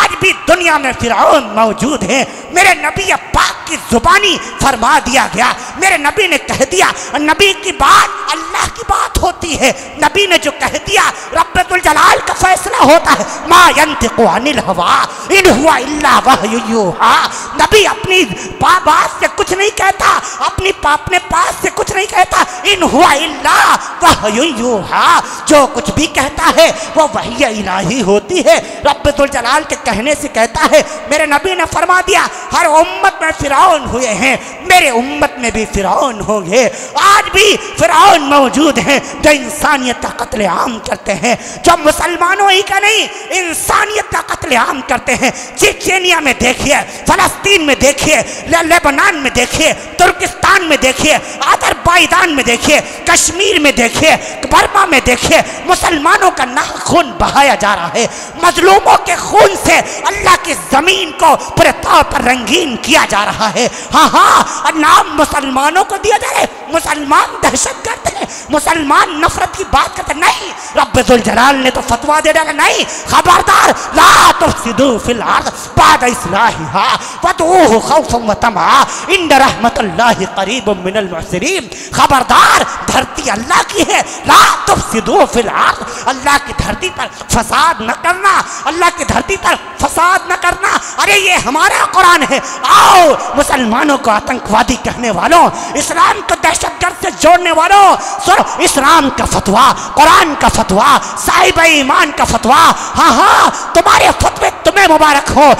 آج بھی دنیا میں فرعون موجود ہے۔ میرے نبی پاک کی زبانی فرما دیا گیا، میرے نبی نے کہہ دیا، نبی کی بات اللہ کی بات ہوتی ہے، نبی نے جو کہہ دیا رب ذوالجلال کا فیصلہ ہوتا ہے۔ ما ینطق عن الہوی ان ہوا الا وحی یوحی، نبی اپنی بات سے کچھ نہیں کہتا، اپنے پاس سے کچھ نہیں کہتا، ان ہوا الا وحی یوحی، جو کچھ بھی کہتا ہے وہ وحی الہی ہوتی ہے، رب ذوالجلال کے کہنے سے کہتا ہے۔ میرے نبی نے فرما دیا ہر امت میں فرعون ہوئے ہیں، میرے امت میں بھی فرعون ہوں گے، آج بھی فرعون موجود ہیں جو انسانیت کا قتل عام کرتے ہیں، جو مسلمانوں ہی کا نہیں انسانیت کا قتل عام کرتے ہیں۔ چیچینیا میں دیکھیے، فلسطین میں دیکھیے، لبنان میں دیکھیے، ترکستان میں دیکھیے، آذربائیجان میں دیکھیے، کشمیر میں دیکھیے، برما میں دیکھیے، مسلمانوں کا خون بہایا جا رہا ہے، مظلوموں کے خون سے اللہ کی زمین کو پورے طور پر رنگین کیا جا رہا ہے۔ ہاں نام مسلمانوں کو دیا جائے، مسلمان دہشت گرد ہیں، مسلمان نفرت کی بات کرتے نہیں، رب ذوالجلال نے تو فتویٰ دے ڈالا، نہیں خبردار، لا تفسدوا فی الارض بعد اصلاحها وادعوه خوفا وطمعا ان رحمت اللہ قریب من المحسنین، خبردار دھرتی اللہ کی ہے، لا تفسدوا فی الارض، اللہ کی دھرتی پر فساد نہ کرنا، اللہ کی دھرتی پر فساد نہ کرنا۔ ارے یہ ہمارا قرآن ہے، آؤ مسلمانوں کو آتنکوادی کہنے والوں، اسلام کو دہشت گرد سے جوڑنے والوں، سنو اسلام کا فتویٰ، قرآن کا فتویٰ، صاحب ایمان کا فتویٰ، ہاں تمہارے فتوے تمہیں مبارک ہو،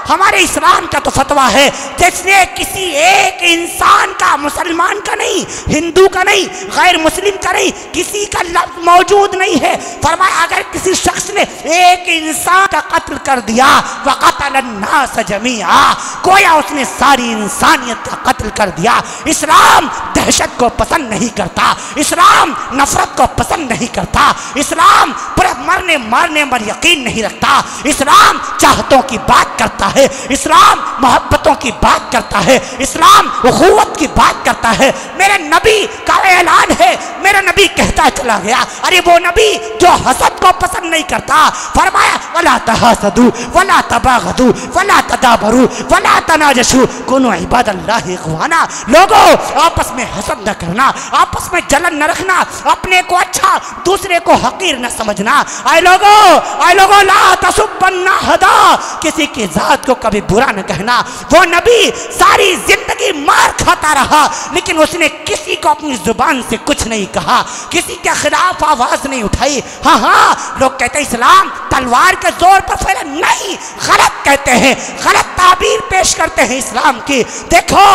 ہمارے اسلام کا تو فتویٰ ہے جس نے کسی ایک انسان کا، مسلمان کا نہیں، ہندو کا نہیں، غیر مسلم کا نہیں، کسی کا لفظ موجود نہیں ہے، فرمایا اگر کسی شخص نے ایک انسان کا قتل کر دیا وقتل الناس جميعا، گویا اس نے ساری انسانیت کا قتل کر دیا۔ اسلام دہشت کو پسند نہیں کرتا، اسلام نفرت کو پسند نہیں کرتا، اسلام پورے مارنے پر یقین نہیں رکھتا، اسلام چاہتوں کی بات کرتا ہے، اسلام محبتوں کی بات کرتا ہے، اسلام اخوت کی بات کرتا ہے۔ میرے نبی کا اعلان ہے، میرا نبی کہتا چلا گیا، ارے وہ نبی جو حسد کو پسند نہیں کرتا، فرمایا ولا تحاسدوا ولا تباغضوا ولا تدابروا ولا تناجشوا كونوا عباد اللہ اخوانا، لوگوں آپس میں حسد نہ کرنا، آپس میں جلن نہ رکھنا، اپنے کو اچھا دوسرے کو حقیر نہ سمجھنا۔ اے لوگوں لا تسبن احدا، کسی کی ذات کو کبھی برا نہ کہنا۔ وہ نبی ساری زندگی مار کھاتا رہا لیکن اس نے کسی کو اپنی زبان سے کچھ نہیں کہا، کسی کے خلاف آواز نہیں اٹھائی۔ ہاں لوگ کہتے ہیں اسلام تلوار کے زور پر پھیلا، نہیں، غلط کہتے ہیں، غلط تعبیر پیش کرتے ہیں اسلام کی۔ دیکھو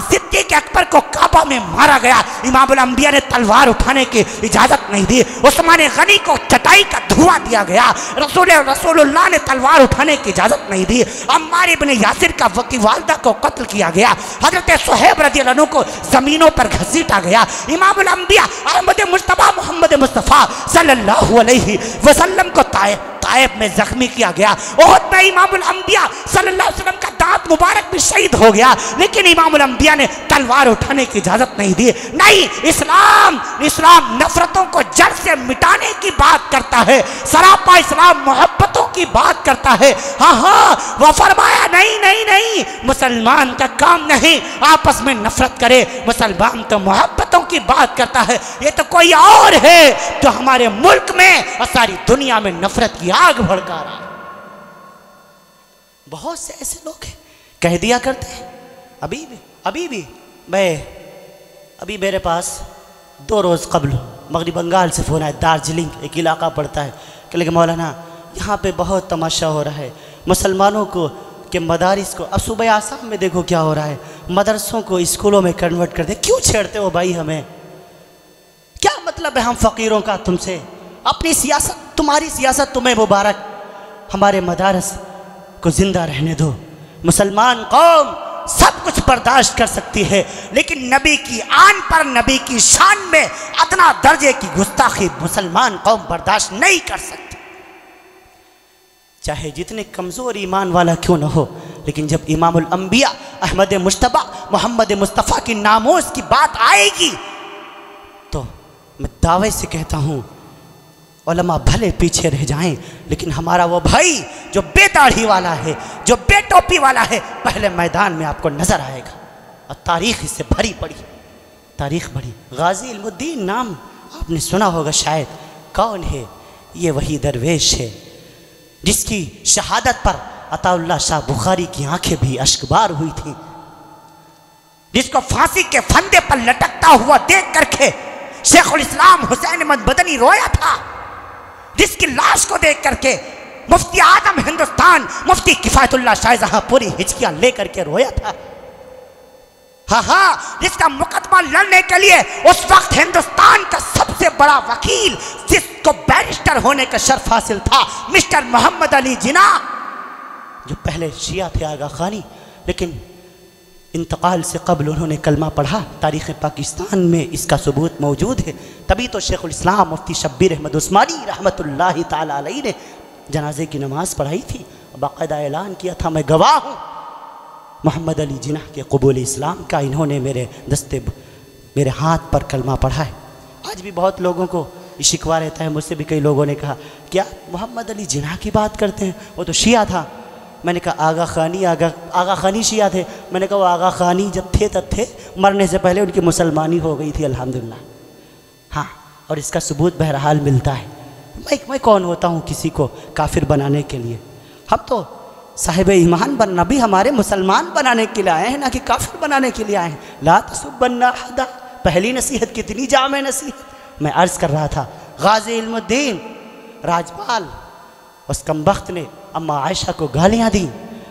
صدیق اکبر کو کعبہ میں مارا گیا، امام الانبیاء نے تلوار اٹھانے کی اجازت نہیں دی، عثمان غنی کو چٹائی کا دھواں دیا گیا، رسول اللہ نے تلوار اٹھانے کی اجازت نہیں دی، عمار ابن یاسر کی والدہ کو قتل کیا گیا، حضرت صہیب رضی اللہ عنہ کو زمینوں پر گھسیٹا گیا، امام الانبیاء احمد مجتبی محمد مصطفیٰ صلی اللہ علیہ وسلم کو طائف میں زخمی کیا گیا، احد میں امام الانبیاء صلی اللہ علیہ وسلم کا دانت مبارک بھی شہید ہو گیا، لیکن امام الانبیاء نے تلوار اٹھانے کی اجازت نہیں دی۔ نہیں، اسلام نفرتوں کو جڑ سے مٹانے کی بات کرتا ہے، سراپا اسلام محبتوں کی بات کرتا ہے۔ ہاں وہ فرمایا نہیں، مسلمان کا کام نہیں آپس میں نفرت کرے، مسلمان تو محبتوں کی بات کرتا ہے، یہ تو کوئی اور ہے جو ہمارے ملک میں اور ساری دنیا میں نفرت کی آگ بھڑکا رہا ہے۔ بہت سے ایسے لوگ ہیں کہہ دیا کرتے ہیں، ابھی بھی ابھی میرے پاس 2 روز قبل مغربی بنگال سے فون آیا، دارجلنگ ایک علاقہ پڑتا ہے، کہ لگے مولانا یہاں پہ بہت تماشا ہو رہا ہے، مسلمانوں کو کہ مدارس کو، اب صوبہ آسام میں دیکھو کیا ہو رہا ہے، مدرسوں کو اسکولوں میں کنورٹ کر دے، کیوں چھیڑتے ہو بھائی ہمیں؟ کیا مطلب ہے ہم فقیروں کا تم سے؟ اپنی سیاست، تمہاری سیاست تمہیں مبارک، ہمارے مدارس کو زندہ رہنے دو۔ مسلمان قوم سب کچھ برداشت کر سکتی ہے، لیکن نبی کی آن پر، نبی کی شان میں ادنا درجے کی گستاخی مسلمان قوم برداشت نہیں کر سکتی، چاہے جتنے کمزور ایمان والا کیوں نہ ہو۔ لیکن جب امام الانبیاء احمد مجتبی محمد مصطفیٰ کی ناموس کی بات آئے گی تو میں دعوے سے کہتا ہوں علماء بھلے پیچھے رہ جائیں لیکن ہمارا وہ بھائی جو بے داڑھی والا ہے، جو بے ٹوپی والا ہے، پہلے میدان میں آپ کو نظر آئے گا۔ اور تاریخ اس سے بھری پڑی، تاریخ بڑی۔ غازی علم الدین نام آپ نے سنا ہوگا شاید، کون ہے؟ یہ وہی درویش ہے جس کی شہادت پر عطا اللہ شاہ بخاری کی آنکھیں بھی اشکبار ہوئی تھیں، جس کو پھانسی کے پھندے پر لٹکتا ہوا دیکھ کر کے شیخ الاسلام حسین احمد مدنی رویا تھا، جس کی لاش کو دیکھ کر کے مفتی اعظم ہندوستان مفتی کفایت اللہ شاہ جہاں پوری ہچکیاں لے کر کے رویا تھا، ہاں جس کا مقدمہ لڑنے کے لیے اس وقت ہندوستان کا سب سے بڑا وکیل، جس کو بیرسٹر ہونے کا شرف حاصل تھا، مسٹر محمد علی جناح، جو پہلے شیعہ تھے آغا خانی، لیکن انتقال سے قبل انہوں نے کلمہ پڑھا۔ تاریخ پاکستان میں اس کا ثبوت موجود ہے، تبھی تو شیخ الاسلام مفتی شبیر احمد عثمانی رحمۃ اللہ تعالی علیہ نے جنازے کی نماز پڑھائی تھی، باقاعدہ اعلان کیا تھا میں گواہ ہوں محمد علی جناح کے قبول اسلام کا، انہوں نے میرے ہاتھ پر کلمہ پڑھا ہے۔ آج بھی بہت لوگوں کو شکوہ رہتا ہے، مجھ سے بھی کئی لوگوں نے کہا کیا محمد علی جناح کی بات کرتے ہیں، وہ تو شیعہ تھا۔ میں نے کہا آغا خانی شیعہ تھے، میں نے کہا وہ آغا خانی جب تھے تب تھے، مرنے سے پہلے ان کی مسلمانی ہو گئی تھی الحمدللہ۔ ہاں، اور اس کا ثبوت بہرحال ملتا ہے۔ میں کون ہوتا ہوں کسی کو کافر بنانے کے لیے؟ ہم تو صاحب ایمان بننا بھی ہمارے مسلمان بنانے کے لیے آئے ہیں، نہ کہ کافر بنانے کے لیے آئے ہیں۔ لا تسبن احدا، پہلی نصیحت کتنی جامع نصیحت۔ میں عرض کر رہا تھا غازی علم الدین راجپال اس کمبخت نے اما عائشہ کو گالیاں دی،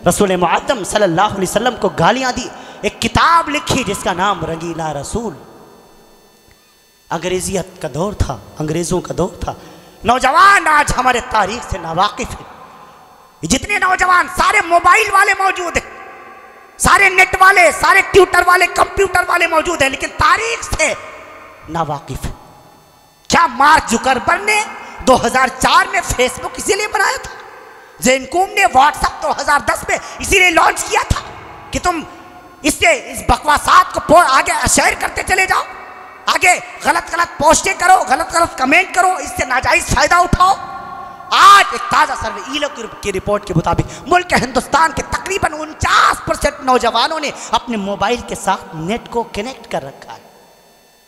رسول معظم صلی اللہ علیہ وسلم کو گالیاں دی، ایک کتاب لکھی جس کا نام رنگیلا رسول۔ انگریزیت کا دور تھا، انگریزوں کا دور تھا۔ نوجوان آج ہمارے تاریخ سے ناواقف ہیں، جتنے نوجوان سارے موبائل والے موجود ہیں، سارے نیٹ والے، سارے ٹیوٹر والے، کمپیوٹر والے موجود ہیں، لیکن تاریخ سے ناواقف ہیں۔ کیا مارک زکربرگ نے 2004 میں فیس بک اسی لیے بنایا تھا؟ زین کوم نے واٹس اپ 2010 میں اسی لیے لانچ کیا تھا کہ تم اس بکواسات کو آگے شیئر کرتے چلے جاؤ، آگے غلط پوسٹیں کرو، غلط کمنٹ کرو، اس سے ناجائز فائدہ اٹھاؤ۔ آج ایک تازہ سروے ایلو کی رپورٹ کے مطابق ملک ہندوستان کے تقریباً 49% نوجوانوں نے اپنے موبائل کے ساتھ نیٹ کو کنیکٹ کر رکھا ہے،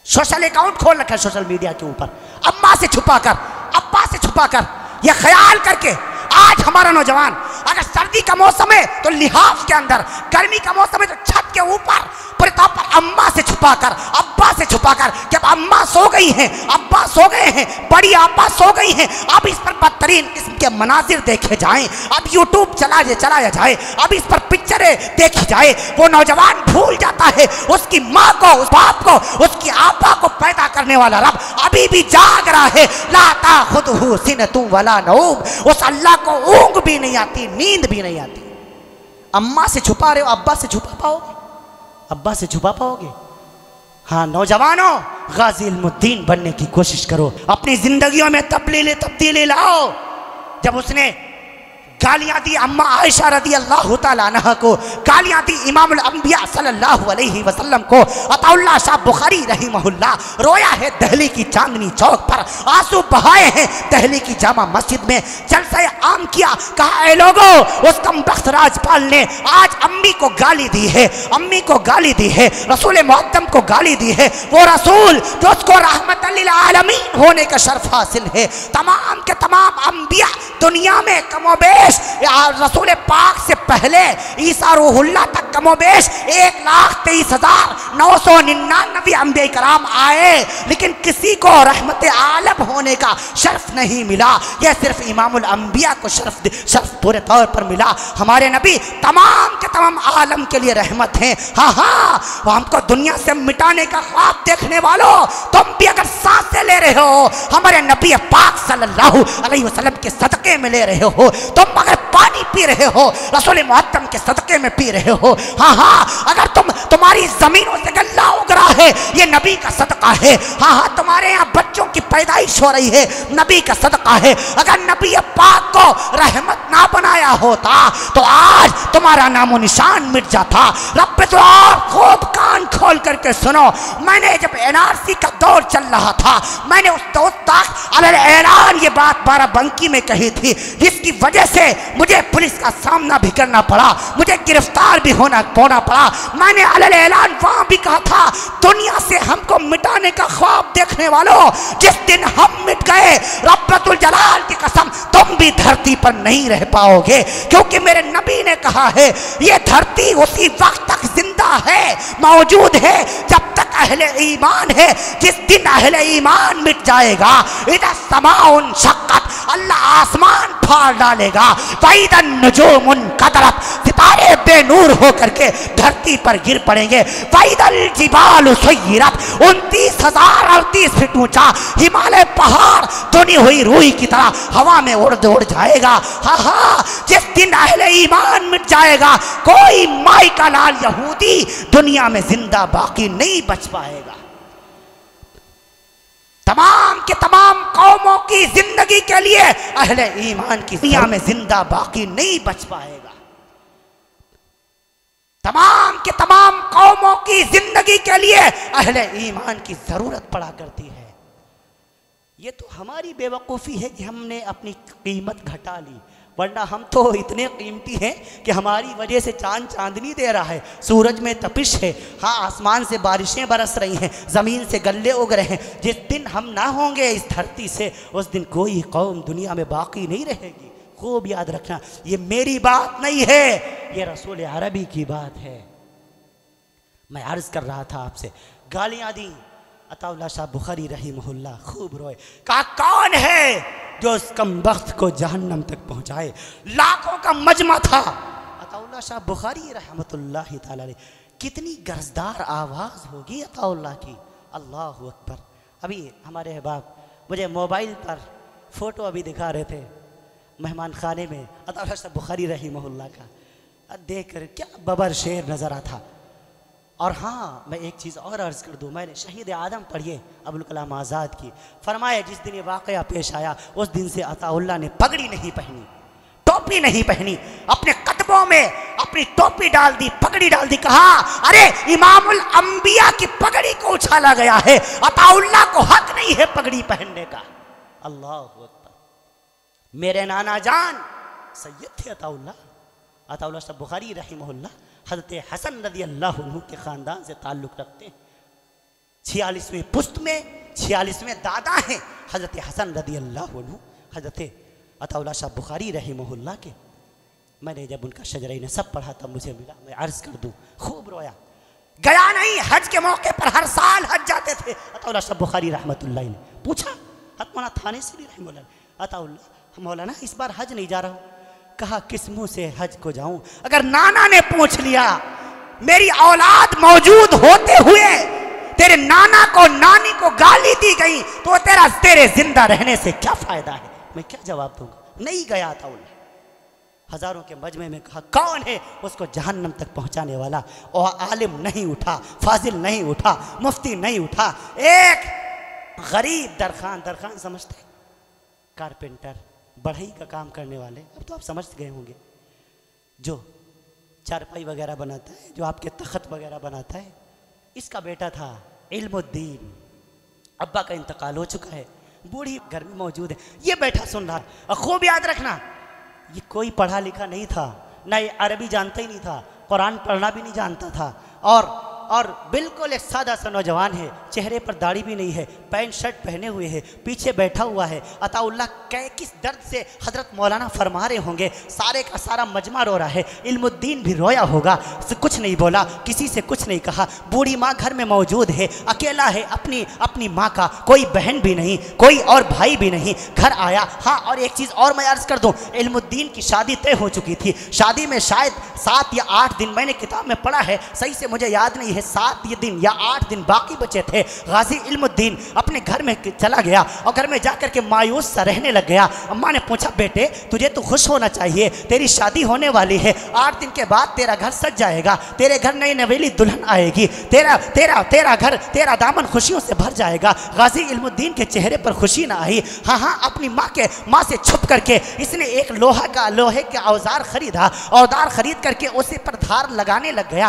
سوشل اکاؤنٹ کھول رکھا ہے سوشل میڈیا کے اوپر، اماں سے چھپا کر، ابا سے چھپا کر، یہ خیال کر کے آج ہمارا نوجوان اگر سردی کا موسم ہے تو لحاف کے اندر، گرمی کا موسم ہے تو چھت کے اوپر پورے طور پر اماں سے چھپا کر، ابا سے چھپا کر، کہ اب اماں سو گئی ہیں، ابا سو گئے ہیں، بڑی آپا سو گئی ہیں، اب اس پر بدترین قسم کے مناظر دیکھے جائیں، اب یوٹیوب چلایا جائے، اب اس پر پکچریں دیکھی جائے۔ وہ نوجوان بھول جاتا ہے اس کی ماں کو، اس باپ کو، اس کی آپا کو پیدا کرنے والا رب ابھی بھی جاگ رہا ہے۔ لا تاخذہ سنۃ ولا نوم، اس اللہ کو اونگ بھی نہیں آتی، نیند بھی نہیں آتی۔ اماں سے چھپا رہے ہو، ابا سے چھپا پاؤ گے؟ ابا سے چھپا پاؤ گے؟ ہاں نوجوانوں، غازی علم الدین بننے کی کوشش کرو، اپنی زندگیوں میں تبدیلی لاؤ۔ جب اس نے گالیاں دی اما عائشہ رضی اللہ تعالیٰ عنہ کو، گالیاں دی امام الانبیاء صلی اللہ علیہ وسلم کو، عطا اللہ شاہ بخاری رحمہ اللہ رویا ہے دہلی کی چاندنی چوک پر، آنسو بہائے ہیں دہلی کی جامع مسجد میں، جلسہ عام کیا، کہا اے لوگو، اس کمبخت راجپال نے آج امی کو گالی دی ہے، امی کو گالی دی ہے، رسول معظم کو گالی دی ہے، وہ رسول جو اس کو رحمت للعالمین ہونے کا شرف حاصل ہے۔ تمام کے تمام انبیاء دنیا میں کم و بیش رسول پاک سے پہلے عیسیٰ روح اللہ تک کم و بیش 1,23,999 انبیاء کرام آئے، لیکن کسی کو رحمت عالم ہونے کا شرف نہیں ملا۔ یہ صرف امام الانبیاء کو شرف پورے طور پر ملا۔ ہمارے نبی تمام کے تمام عالم کے لیے رحمت ہیں۔ ہاں وہ ہم کو دنیا سے مٹانے کا خواب دیکھنے والوں، تم بھی اگر سانسیں لے رہے ہو ہمارے نبی پاک صلی اللہ علیہ وسلم کے صدقے میں لے رہے ہو، تم اگر پانی پی رہے ہو رسول معظم کے صدقے میں پی رہے ہو، ہاں اگر تمہاری زمینوں سے غلہ اگ رہا ہے یہ نبی کا صدقہ ہے، ہاں تمہارے یہاں بچوں کی پیدائش ہو رہی ہے نبی کا صدقہ ہے۔ اگر نبی پاک کو رحمت نہ بنایا ہوتا تو آج تمہارا نام و نشان مٹ جاتا۔ رب تو خوب کان کان کھول کر کے سنو، میں نے جب NRC کا دور چل رہا تھا، میں نے اس دوست تک علیہ اعلان یہ بات بارہ بنکی میں کہی تھی، جس کی وجہ سے مجھے پولیس کا سامنا بھی کرنا پڑا، مجھے گرفتار بھی ہونا پڑا۔ میں نے علیہ اعلان وہاں بھی کہا تھا، دنیا سے ہم کو مٹانے کا خواب دیکھنے والوں، جس دن ہم مٹ گئے رب الجلال کی قسم تم بھی دھرتی پر نہیں رہ پاؤ گے، کیونکہ میرے نبی نے کہا ہے یہ دھرتی اسی وقت تک زندہ ہے، موجود ہے جب تک اہل ایمان ہے۔ جس دن اہل ایمان مٹ جائے گا، اذا السماء انشقت، اللہ آسمان پھاڑ ڈالے گا، فاذا النجوم انقطرت، ستارے بے نور ہو کر کے دھرتی پر گر پڑیں گے، فاذا الجبال سیرت، 29,038 فٹ اونچا ہمالیہ پہاڑ دھنی ہوئی روئی کی طرح ہوا میں اڑ جائے گا۔ ہاں ہاں، جس دن اہل ایمان مٹ جائے گا، کوئی مائی کا لال یہودی دنیا میں زندہ باقی نہیں بچ پائے گا۔ تمام کے تمام قوموں کی زندگی کے لیے اہل ایمان کی دنیا میں زندہ باقی نہیں بچ پائے گا۔ تمام کے تمام قوموں کی زندگی کے لیے اہل ایمان کی ضرورت پڑا کرتی ہے۔ یہ تو ہماری بے وقوفی ہے کہ ہم نے اپنی قیمت گھٹا لی، ورنہ ہم تو اتنے قیمتی ہیں کہ ہماری وجہ سے چاند چاندنی دے رہا ہے، سورج میں تپش ہے، ہاں آسمان سے بارشیں برس رہی ہیں، زمین سے گلے اگ رہے ہیں۔ جس دن ہم نہ ہوں گے اس دھرتی سے، اس دن کوئی قوم دنیا میں باقی نہیں رہے گی۔ خوب یاد رکھنا، یہ میری بات نہیں ہے، یہ رسول عربی کی بات ہے۔ میں عرض کر رہا تھا آپ سے، گالیاں دیں، عطا اللہ شاہ بخاری رحمہ اللہ خوب روئے، کہا کون ہے جو اس کم بخت کو جہنم تک پہنچائے؟ لاکھوں کا مجمع تھا، عطا اللہ شاہ بخاری رحمۃ اللہ تعالی علیہ، کتنی گرزدار آواز ہوگی عطا اللہ کی، اللہ اکبر۔ ابھی ہمارے احباب مجھے موبائل پر فوٹو ابھی دکھا رہے تھے مہمان خانے میں عطا اللہ شاہ بخاری رحمہ اللہ کا، دیکھ کر کیا ببر شیر نظر آتا۔ اور ہاں میں ایک چیز اور عرض کر دوں، میں نے شہید آدم پڑھیے ابوالکلام آزاد کی، فرمایا جس دن یہ واقعہ پیش آیا اس دن سے عطا اللہ نے پگڑی نہیں پہنی، ٹوپی نہیں پہنی، اپنے قدموں میں اپنی ٹوپی ڈال دی، پگڑی ڈال دی، کہا ارے امام الانبیاء کی پگڑی کو اچھالا گیا ہے، عطا اللہ کو حق نہیں ہے پگڑی پہننے کا۔ اللہ اکبر۔ میرے نانا جان سید تھے عطا اللہ شاہ بخاری رحمہ اللہ، حضرت حسن رضی اللہ عنہ کے خاندان سے تعلق رکھتے ہیں، 46ویں پشت میں 46ویں دادا ہیں حضرت حسن رضی اللہ عنہ، حضرت عطا اللہ شاہ بخاری رحمہ اللہ کے۔ میں نے جب ان کا شجرہ نسب پڑھا تب مجھے ملا، میں عرض کر دوں خوب رویا، گیا نہیں، حج کے موقع پر ہر سال حج جاتے تھے عطا اللہ شاہ بخاری رحمۃ اللہ نے پوچھا مولانا تھانے سے بھی رحمہ اللہ، عطا اللہ مولانا اس بار حج نہیں جا رہا ہوں، کہا کس منہ سے حج کو جاؤں؟ اگر نانا نے پوچھ لیا، میری اولاد موجود ہوتے ہوئے تیرے نانا کو نانی کو گالی دی گئی تو تیرے زندہ رہنے سے کیا فائدہ ہے؟ میں کیا جواب دوں گا؟ نہیں گیا تھا انہیں، ہزاروں کے مجمع میں کہا کون ہے اس کو جہنم تک پہنچانے والا؟ اور عالم نہیں اٹھا، فاضل نہیں اٹھا، مفتی نہیں اٹھا، ایک غریب درخان سمجھتے ہیں، کارپینٹر، بڑھئی کا کام کرنے والے، اب تو آپ سمجھ گئے ہوں گے، جو چارپائی وغیرہ بناتا ہے، جو آپ کے تخت وغیرہ بناتا ہے، اس کا بیٹا تھا علم الدین، ابا کا انتقال ہو چکا ہے، بوڑھی گھر میں موجود ہے، یہ بیٹھا سن رہا ہے۔ اور خوب یاد رکھنا، یہ کوئی پڑھا لکھا نہیں تھا، نہ یہ عربی جانتا ہی نہیں تھا، قرآن پڑھنا بھی نہیں جانتا تھا، اور بالکل ایک سادہ سا نوجوان ہے، چہرے پر داڑھی بھی نہیں ہے، پینٹ شرٹ پہنے ہوئے ہے، پیچھے بیٹھا ہوا ہے۔ عطا اللہ کس درد سے حضرت مولانا فرما رہے ہوں گے، سارے کا سارا مجمع رو رہا ہے، علم الدین بھی رویا ہوگا، کچھ نہیں بولا، کسی سے کچھ نہیں کہا، بوڑھی ماں گھر میں موجود ہے، اکیلا ہے، اپنی ماں کا کوئی بہن بھی نہیں، کوئی اور بھائی بھی نہیں، گھر آیا۔ ہاں اور ایک چیز اور میں عرض کر دوں، علم الدین کی شادی طے ہو چکی تھی، شادی میں شاید 7 یا 8 دن، میں نے کتاب میں پڑھا ہے، صحیح سے مجھے یاد نہیں ہے، 7 دن یا 8 دن باقی بچے تھے۔ غازی علم الدین اپنے گھر میں چلا گیا اور گھر میں جا کر کے مایوس سا رہنے لگ گیا۔ اماں نے پوچھا بیٹے تجھے تو خوش ہونا چاہیے، تیری شادی ہونے والی ہے، 8 دن کے بعد تیرا گھر سج جائے گا، تیرے گھر نئی نویلی دلہن آئے گی، تیرا گھر تیرا دامن خوشیوں سے بھر جائے گا۔ غازی علم الدین کے چہرے پر خوشی نہ آئی، ہاں اپنی ماں سے چھپ کر کے اس نے ایک لوہے کا اوزار خرید کر کے اسے پر دھار لگانے لگ گیا۔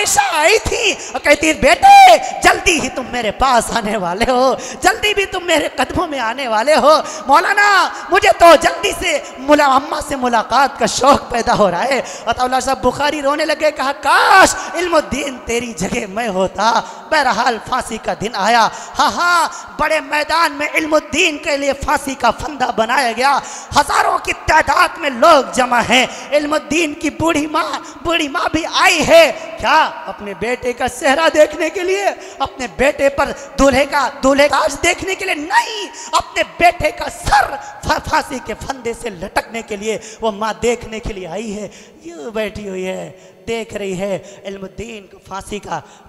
عائشہ آئی تھی اور کہتی بیٹے جلدی ہی تم میرے پاس آنے والے ہو, جلدی بھی تم میرے قدموں میں آنے والے ہو. مولانا مجھے تو جلدی سے اماں سے ملاقات کا شوق پیدا ہو رہا ہے. عطا اللہ صاحب بخاری رونے لگے, کہا کاش علم الدین تیری جگہ میں ہوتا. بہرحال پھانسی کا دن آیا. ہاں بڑے میدان میں علم الدین کے لیے پھانسی کا پھندا بنایا گیا. ہزاروں کی تعداد میں لوگ جمع ہیں. علم الدین کی بوڑھی ماں بھی آئی ہے. کیا اپنے بیٹے کا چہرہ دیکھنے کے لیے, اپنے بیٹے پر دولہے کا تاج دیکھنے کے لیے نہیں, اپنے بیٹے کا سر پھانسی کے پھندے سے لٹکنے کے لیے وہ ماں دیکھنے کے لیے آئی ہے. یوں بیٹھی ہوئی ہے, دیکھ رہی ہے. علم الدین کو پھانسی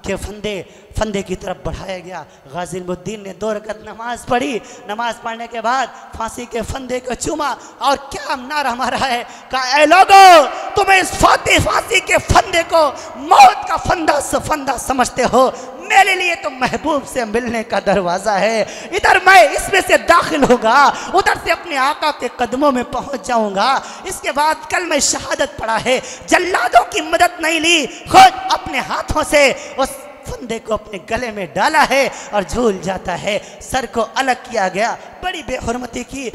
کے پھندے کی طرف بڑھایا گیا. غازی علم الدین نے 2 رکعت نماز پڑھی. نماز پڑھنے کے بعد پھانسی کے پھندے کو چوما اور کیا نعرہ مارا ہے, کہا اے لوگو تمہیں اس پھانسی کے پھندے کو موت کا پھندا سمجھتے ہو, میرے لیے تو محبوب سے ملنے کا دروازہ ہے. ادھر میں اس میں سے داخل ہوگا, ادھر سے اپنے آقا کے قدموں میں پہنچ جاؤں گا. اس کے بعد کلمہ شہادت پڑھا ہے. جلادوں کی مدد نہیں لی, خود اپنے ہاتھوں سے اس پھندے کو اپنے گلے میں ڈالا ہے اور جھول جاتا ہے. سر کو الگ کیا گیا. بڑی بے حرمتی کی.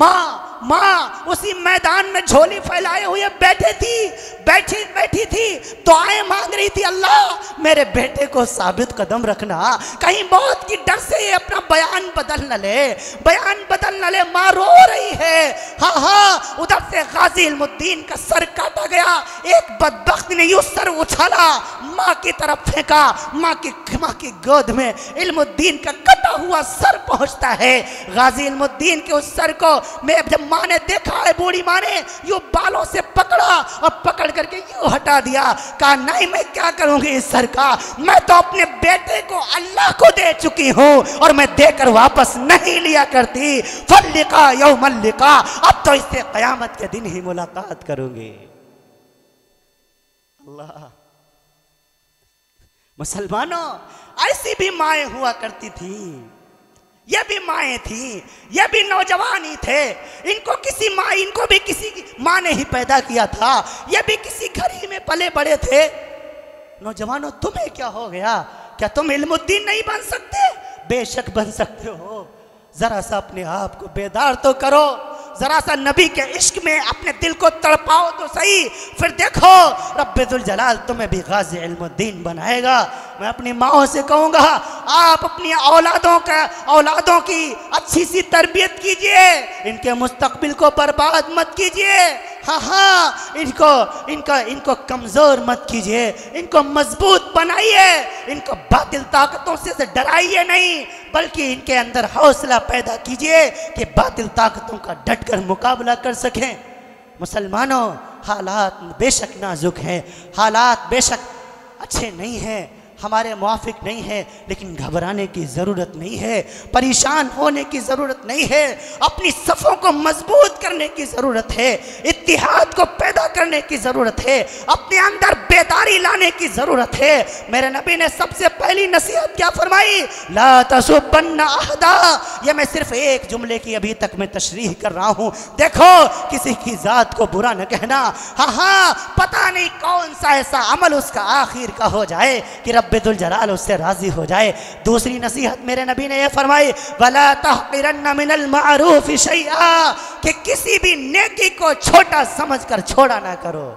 ماں اسی میدان میں جھولی پھیلائے ہوئے بیٹھی تھی, دعائیں مانگ رہی تھی, اللہ میرے بیٹے کو ثابت قدم رکھنا, کہیں موت کی ڈر سے یہ اپنا بیان بدل نہ لے. ماں رو رہی ہے. ہاں ادھر سے غازی علم الدین کا سر کاٹا گیا. ایک بدبخت نے یوں سر اچھالا, ماں کی طرف پھینکا. ماں کی گود میں علم الدین کا کٹا ہوا سر پہنچتا ہے. غازی علم الدین کے اس سر کو جب ماں نے دیکھا ہے, بوڑھی ماں نے یوں بالوں سے پکڑا اور پکڑ کر کے یوں ہٹا دیا. کہا نہیں میں کیا کروں گی اس سر کا, میں تو اپنے بیٹے کو اللہ کو دے چکی ہوں اور میں دے کر واپس نہیں لیا کرتی. فلقا یوم اللقاء, اب تو اس سے قیامت کے دن ہی ملاقات کروں گی. اللہ مسلمانوں, ایسی بھی مائیں ہوا کرتی تھی. یہ بھی مائیں تھیں, یہ بھی نوجوان ہی تھے. ان کو بھی کسی ماں نے ہی پیدا کیا تھا. یہ بھی کسی گھر ہی میں پلے بڑے تھے. نوجوانوں تمہیں کیا ہو گیا؟ کیا تم علم الدین نہیں بن سکتے؟ بے شک بن سکتے ہو. ذرا سا اپنے آپ کو بیدار تو کرو, ذرا سا نبی کے عشق میں اپنے دل کو تڑپاؤ تو صحیح. پھر دیکھو رب ذوالجلال تمہیں بھی غازی علم الدین بنائے گا. میں اپنی ماں سے کہوں گا, آپ اپنی اولادوں کی اچھی سی تربیت کیجئے, ان کے مستقبل کو برباد مت کیجئے. ہاں ان کو کمزور مت کیجئے, ان کو مضبوط بنائیے. ان کو باطل طاقتوں سے ڈرائیے نہیں, بلکہ ان کے اندر حوصلہ پیدا کیجئے کہ باطل طاقتوں کا ڈٹ کر مقابلہ کر سکیں. مسلمانوں, حالات بے شک نازک ہیں, حالات بے شک اچھے نہیں ہیں, ہمارے موافق نہیں ہے, لیکن گھبرانے کی ضرورت نہیں ہے, پریشان ہونے کی ضرورت نہیں ہے. اپنی صفوں کو مضبوط کرنے کی ضرورت ہے, اتحاد کو پیدا کرنے کی ضرورت ہے, اپنے اندر بیداری لانے کی ضرورت ہے. میرے نبی نے سب سے پہلی نصیحت کیا فرمائی؟ لا تسبن احدا. یہ میں صرف ایک جملے کی ابھی تک میں تشریح کر رہا ہوں. دیکھو کسی کی ذات کو برا نہ کہنا. ہاں پتہ نہیں کون سا ایسا عمل اس کا آخر کا ہو جائے کہ رب ذوالجلال اس سے راضی ہو جائے. دوسری نصیحت میرے نبی نے یہ فرمائی, وَلَا تَحْقِرَنَّ مِنَ الْمَعْرُوفِ شَيْئًا, کہ کسی بھی نیکی کو چھوٹا سمجھ کر چھوڑا نہ کرو.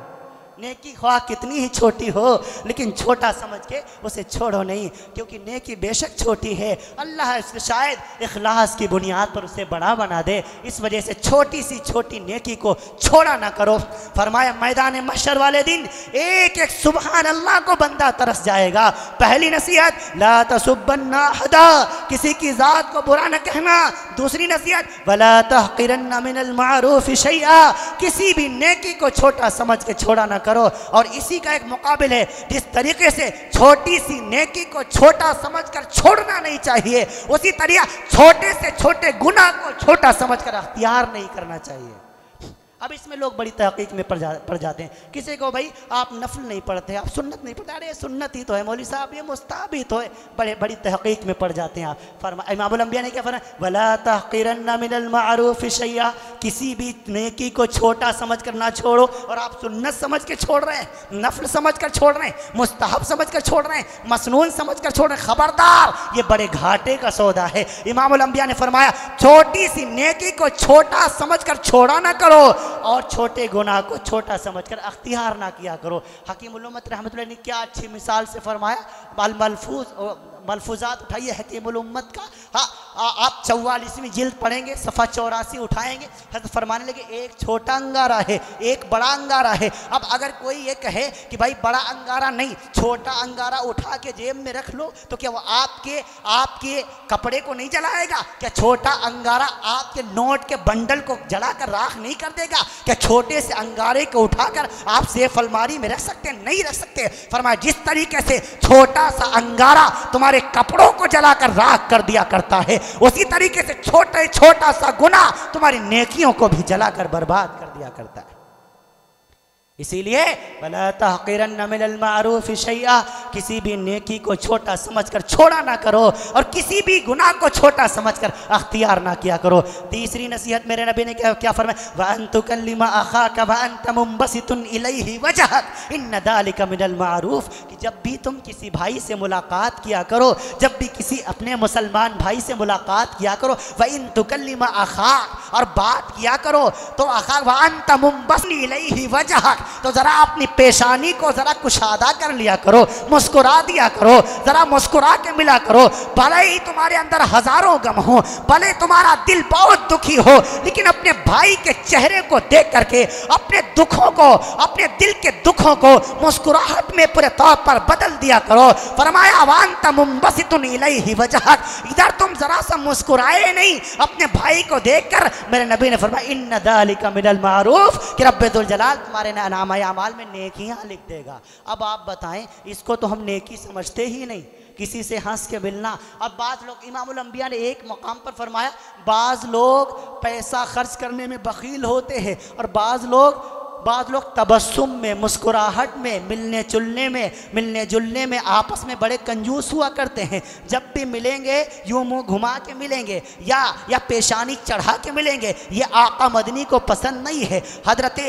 نیکی خواہ کتنی ہی چھوٹی ہو, لیکن چھوٹا سمجھ کے اسے چھوڑو نہیں, کیونکہ نیکی بے شک چھوٹی ہے. اللہ اس کے شاید اخلاص کی بنیاد پر اسے بڑا بنا دے. اس وجہ سے چھوٹی نیکی کو چھوڑا نہ کرو. فرمایا میدان محشر والے دن ایک سبحان اللہ کو بندہ ترس جائے گا. پہلی نصیحت لا تسبن احدا, کسی کی ذات کو برا نہ کہنا. دوسری نصیحت ولا تحقرن من المعروف شیئا, کسی بھی نیکی کو چھوٹا سمجھ کے چھوڑا نہ کرو. اور اسی کا ایک مقابل ہے, جس طریقے سے چھوٹی سی نیکی کو چھوٹا سمجھ کر چھوڑنا نہیں چاہیے, اسی طرح چھوٹے سے چھوٹے گناہ کو چھوٹا سمجھ کر اختیار نہیں کرنا چاہیے. اب اس میں لوگ بڑی تحقیق میں پڑ جاتے ہیں. کسی کو بھائی آپ نفل نہیں پڑھتے, آپ سنت نہیں پڑھتے, ارے سنت ہی تو ہے مولوی صاحب, یہ مستحب ہی تو ہے, بڑی تحقیق میں پڑ جاتے ہیں آپ. امام الانبیاء نے کیا فرمایا, وَلَا تَحْقِرَنَّ مِنَ الْمَعْرُوفِ شَيْئًا, کسی بھی نیکی کو چھوٹا سمجھ کر نہ چھوڑو. اور آپ سنت سمجھ کے چھوڑ رہے ہیں, نفل سمجھ کر چھوڑ رہے ہیں, مستحب سمجھ کر چھوڑ رہے ہیں, مسنون سمجھ کر چھوڑ رہے ہیں, خبردار, یہ بڑے گھاٹے کا سودا ہے. امام الانبیاء نے فرمایا چھوٹی سی نیکی کو چھوٹا سمجھ کر چھوڑا نہ کرو, اور چھوٹے گناہ کو چھوٹا سمجھ کر اختیار نہ کیا کرو. حکیم الامت رحمۃ اللہ نے کیا اچھی مثال سے فرمایا. ملفوظات اٹھائیے حکیم الامت کا. آپ 44ویں جلد پڑھیں گے, صفحہ 84 اٹھائیں گے. حضرت فرمانے لگے ایک چھوٹا انگارہ ہے, ایک بڑا انگارہ ہے. اب اگر کوئی یہ کہے کہ بھائی بڑا انگارہ نہیں, چھوٹا انگارہ اٹھا کے جیب میں رکھ لو, تو کیا وہ آپ کے کپڑے کو نہیں جلائے گا؟ کیا چھوٹا انگارہ آپ کے نوٹ کے بنڈل کو جلا کر راکھ نہیں کر دے گا؟ کیا چھوٹے سے انگارے کو اٹھا کر آپ سیف الماری میں رکھ سکتے ہیں؟ نہیں رکھ سکتے. فرمایا جس طریقے سے چھوٹا سا انگارہ تمہارے کپڑوں کو جلا کر راکھ کر دیا کرتا ہے, اسی طریقے سے چھوٹا سا گناہ تمہاری نیکیوں کو بھی جلا کر برباد کر دیا کرتا ہے. اسی لیے وَلَا تَحْقِرَنَّ مِنَ الْمَعْرُوفِ شَيْئًا, کسی بھی نیکی کو چھوٹا سمجھ کر چھوڑا نہ کرو, اور کسی بھی گناہ کو چھوٹا سمجھ کر اختیار نہ کیا کرو. تیسری نصیحت میرے نبی نے کیا فرمایا, وَأَن تُكَلِّمَ أَخَاكَ وَأَنْتَ مُنبَسِطٌ إِلَيْهِ وَجْهَكَ إِنَّ ذَلِكَ مِنَ الْمَعْرُوفِ, کہ جب بھی تم کسی بھائی سے ملاقات کیا کرو, جب بھی کسی اپنے مسلمان بھائی سے ملاقات کیا کرو, وَإِن تُكَلِّمَ أَخَاكَ, اور بات کیا کرو تو أَخَاكَ وَأَنْتَ مُنبَسِطٌ إِلَيْهِ وَجْهَكَ, تو ذرا اپنی پیشانی کو ذرا کشادہ کر لیا کرو, مسکرا دیا کرو, ذرا مسکرا کے ملا کرو. بھلے ہی تمہارے اندر ہزاروں غم ہو, بھلے تمہارا دل بہت دکھی ہو, لیکن اپنے بھائی کے چہرے کو دیکھ کر کے اپنے دکھوں کو, اپنے دل کے دکھوں کو مسکراہٹ میں پورے طور پر بدل دیا کرو. فرمایا وَأَنْتَ مُنبَسِطٌ إِلَيْهِ وَجْهَكَ, ادھر تم ذرا سا مسکرائے نہیں اپنے بھائی کو دیکھ کر. میرے نبی نے فرمایا إِنَّ ذَلِكَ مِنَ الْمَعْرُوفِ, کہ رب ذوالجلال تمہارے نامہ اعمال میں نیکیاں لکھ دے گا. اب آپ بتائیں, اس کو تو ہم نیکی سمجھتے ہی نہیں, کسی سے ہنس کے ملنا. اب بعض لوگ, امام الانبیاء نے ایک مقام پر فرمایا, بعض لوگ پیسہ خرچ کرنے میں بخیل ہوتے ہیں, اور بعض لوگ تبسم میں, مسکراہٹ میں, ملنے جلنے میں آپس میں بڑے کنجوس ہوا کرتے ہیں. جب بھی ملیں گے یوں منہ گھما کے ملیں گے, یا پیشانی چڑھا کے ملیں گے. یہ آقا مدنی کو پسند نہیں ہے. حضرت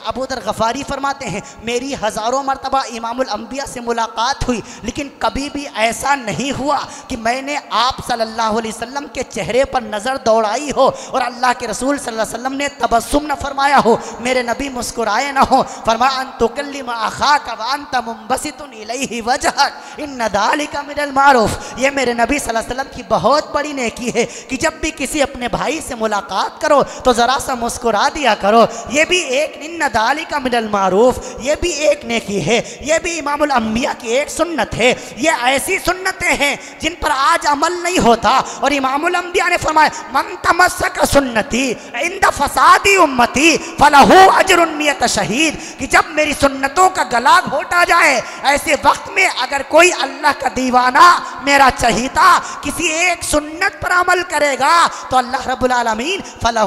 ابو ذر غفاری فرماتے ہیں, میری ہزاروں مرتبہ امام الانبیاء سے ملاقات ہوئی, لیکن کبھی بھی ایسا نہیں ہوا کہ میں نے آپ صلی اللہ علیہ وسلم کے چہرے پر نظر دوڑائی ہو اور اللہ کے رسول صلی اللہ علیہ وسلم نے تبسم نہ فرمایا ہو, میرے نبی مسکرائے نہ ہو. فرمایا ان تکلم اخاک وانت منبسط الیہ وجہک ان ذلک من المعروف. یہ میرے نبی صلی اللہ علیہ وسلم کی بہت بڑی نیکی ہے کہ جب بھی کسی اپنے بھائی سے ملاقات کرو تو ذرا سا مسکرا دیا کرو. یہ بھی ایک ان ذلک من المعروف, یہ بھی ایک نیکی ہے, یہ بھی امام الانبیاء کی ایک سنت ہے. یہ ایسی سنتیں ہیں جن پر آج عمل نہیں ہوتا, اور امام الانبیاء نے فرمایا من تمسک سنتی عند فساد امتی فلہ اجر میت شہید, کہ جب میری سنتوں کا گلا گھوٹا جائے ایسے وقت میں اگر کوئی اللہ کا دیوانہ میرا چہیتا کسی ایک سنت پر عمل کرے گا تو اللہ رب العالمین فلہ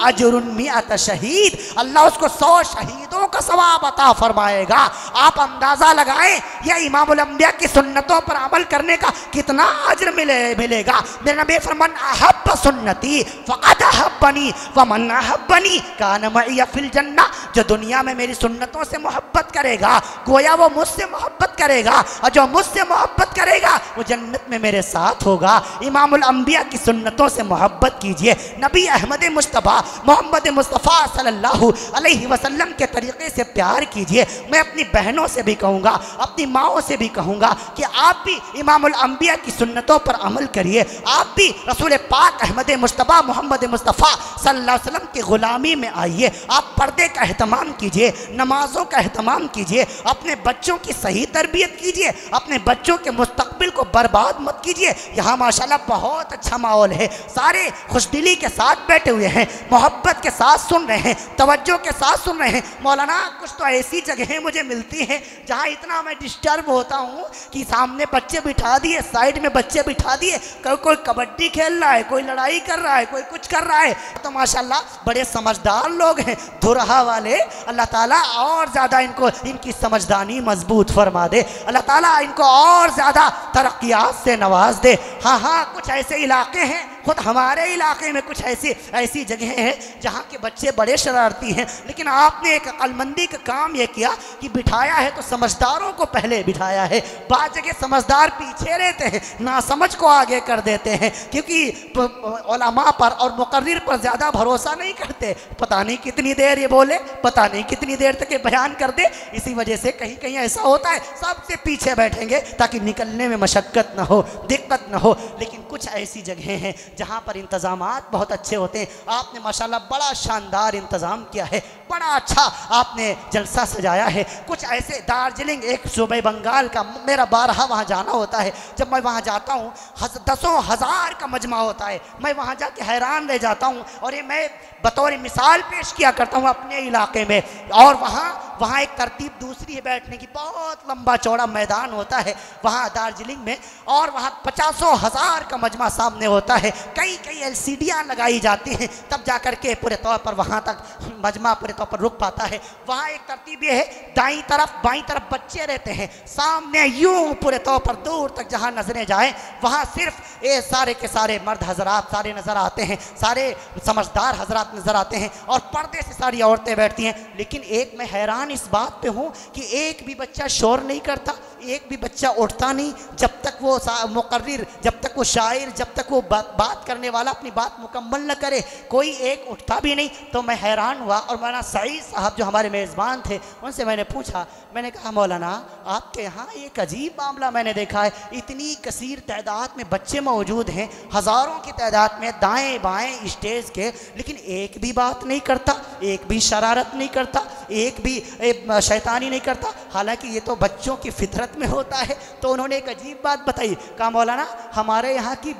اجر میت شہید, اللہ اس کو 100 شہیدوں کا ثواب عطا فرمائے گا. آپ اندازہ لگائیں یہ امام الانبیاء کی سنتوں پر عمل کرنے کا کتنا اجر ملے گا. میرے نبی فرمان احب سنتی فقد احبنی ومن احبنی کان معی فی الجنہ, جو دنیا میں میری سنتوں سے محبت کرے گا گویا وہ مجھ سے محبت کرے گا, اور جو مجھ سے محبت کرے گا وہ جنت میں میرے ساتھ ہوگا. امام الانبیاء کی سنتوں سے محبت کیجئے, نبی احمد مصطفیٰ محمد مصطفیٰ صلی اللہ علیہ وسلم کے طریقے سے پیار کیجئے. میں اپنی بہنوں سے بھی کہوں گا, اپنی ماؤں سے بھی کہوں گا کہ آپ بھی امام الانبیاء کی سنتوں پر عمل کریے. آپ بھی رسول پاک احمد مصطفیٰ محمد مصطفیٰ صلی اللہ علیہ وسلم کی غلامی میں آئیے. آپ پردے کا اہتمام کیجئے، نمازوں کا اہتمام کیجئے، اپنے بچوں کی صحیح تربیت کیجئے، اپنے بچوں کے مستقبل کو برباد مت کیجئے۔ یہاں ماشاءاللہ بہت اچھا ماحول ہے، سارے خوش دلی کے ساتھ بیٹھے ہوئے ہیں، محبت کے ساتھ سن رہے ہیں، توجہ کے ساتھ سن رہے ہیں۔ مولانا کچھ تو ایسی جگہیں مجھے ملتی ہیں جہاں اتنا میں ڈسٹرب ہوتا ہوں کہ سامنے بچے بٹھا دیے، سائیڈ میں بچے بٹھا دیے، کوئی کبڈی کھیل رہا ہے، کوئی لڑائی کر رہا ہے، کوئی کچھ کر رہا ہے۔ تو ماشاءاللہ بڑے سمجھدار لوگ ہیں دھرہا والے، اللہ تعالیٰ اور زیادہ ان کی سمجھدانی مضبوط فرما دے، اللہ تعالیٰ ان کو اور زیادہ ترقیات سے نواز دے۔ ہاں کچھ ایسے علاقے ہیں، خود ہمارے علاقے میں کچھ ایسی جگہیں ہیں جہاں کے بچے بڑے شرارتی ہیں، لیکن آپ نے ایک عقل مندی کا کام یہ کیا کہ بٹھایا ہے تو سمجھداروں کو پہلے بٹھایا ہے۔ بعض جگہ سمجھدار پیچھے رہتے ہیں، ناسمجھ کو آگے کر دیتے ہیں، کیونکہ علماء پر اور مقرر پر زیادہ بھروسہ نہیں کرتے۔ پتہ نہیں کتنی دیر یہ بولے، پتہ نہیں کتنی دیر تک یہ بیان کر دے، اسی وجہ سے کہیں ایسا ہوتا ہے سب سے پیچھے بیٹھیں گے تاکہ نکلنے میں مشقت نہ ہو، دقت نہ ہو۔ لیکن کچھ ایسی جگہیں ہیں جہاں پر انتظامات بہت اچھے ہوتے ہیں۔ آپ نے ماشاءاللہ بڑا شاندار انتظام کیا ہے، بڑا اچھا آپ نے جلسہ سجایا ہے۔ کچھ ایسے دارجلنگ ایک صوبہ بنگال کا، میرا بارہا وہاں جانا ہوتا ہے، جب میں وہاں جاتا ہوں دسوں ہزار کا مجمع ہوتا ہے، میں وہاں جا کے حیران رہ جاتا ہوں، اور یہ میں بطور مثال پیش کیا کرتا ہوں اپنے علاقے میں۔ اور وہاں ایک ترتیب دوسری ہے بیٹھنے کی، بہت لمبا چوڑا میدان ہوتا ہے وہاں دارجلنگ میں، اور وہاں 50,000 کا مجمع سامنے ہوتا ہے، کئی LCDیاں لگائی جاتی ہیں، تب جا کر کے پورے طور پر وہاں تک مجمع پورے طور پر رک پاتا ہے۔ وہاں ایک ترتیب یہ ہے، دائیں طرف بائیں طرف بچے رہتے ہیں، سامنے یوں پورے طور پر دور تک جہاں نظریں جائیں وہاں صرف سارے کے سارے مرد حضرات سارے نظر آتے ہیں، سارے سمجھدار حضرات نظر آتے ہیں، اور پردے سے ساری عورتیں بیٹھتی ہیں۔ لیکن ایک میں حیران اس بات پہ ہوں کہ ایک بھی بچہ شور نہیں کرتا، ایک بھی بچہ اٹھتا نہیں، جب تک وہ مقرر، جب تک وہ شاعر، جب تک وہ بات کرنے والا اپنی بات مکمل نہ کرے، کوئی ایک اٹھتا بھی نہیں۔ تو میں حیران ہوا، اور مولانا سعید صاحب جو ہمارے میزبان تھے ان سے میں نے پوچھا، میں نے کہا مولانا آپ کے یہاں ایک عجیب معاملہ میں نے دیکھا ہے، اتنی کثیر تعداد میں بچے موجود ہیں، ہزاروں کی تعداد میں دائیں بائیں اسٹیج کے، لیکن ایک بھی بات نہیں کرتا، ایک بھی شرارت نہیں کرتا، ایک بھی شیطانی نہیں کرتا، حالانکہ یہ تو بچوں کی فطرت میں ہوتا ہے۔ تو انہوں نے ایک عجیب بات بتائی، کہا مولانا ہمارے یہاں کی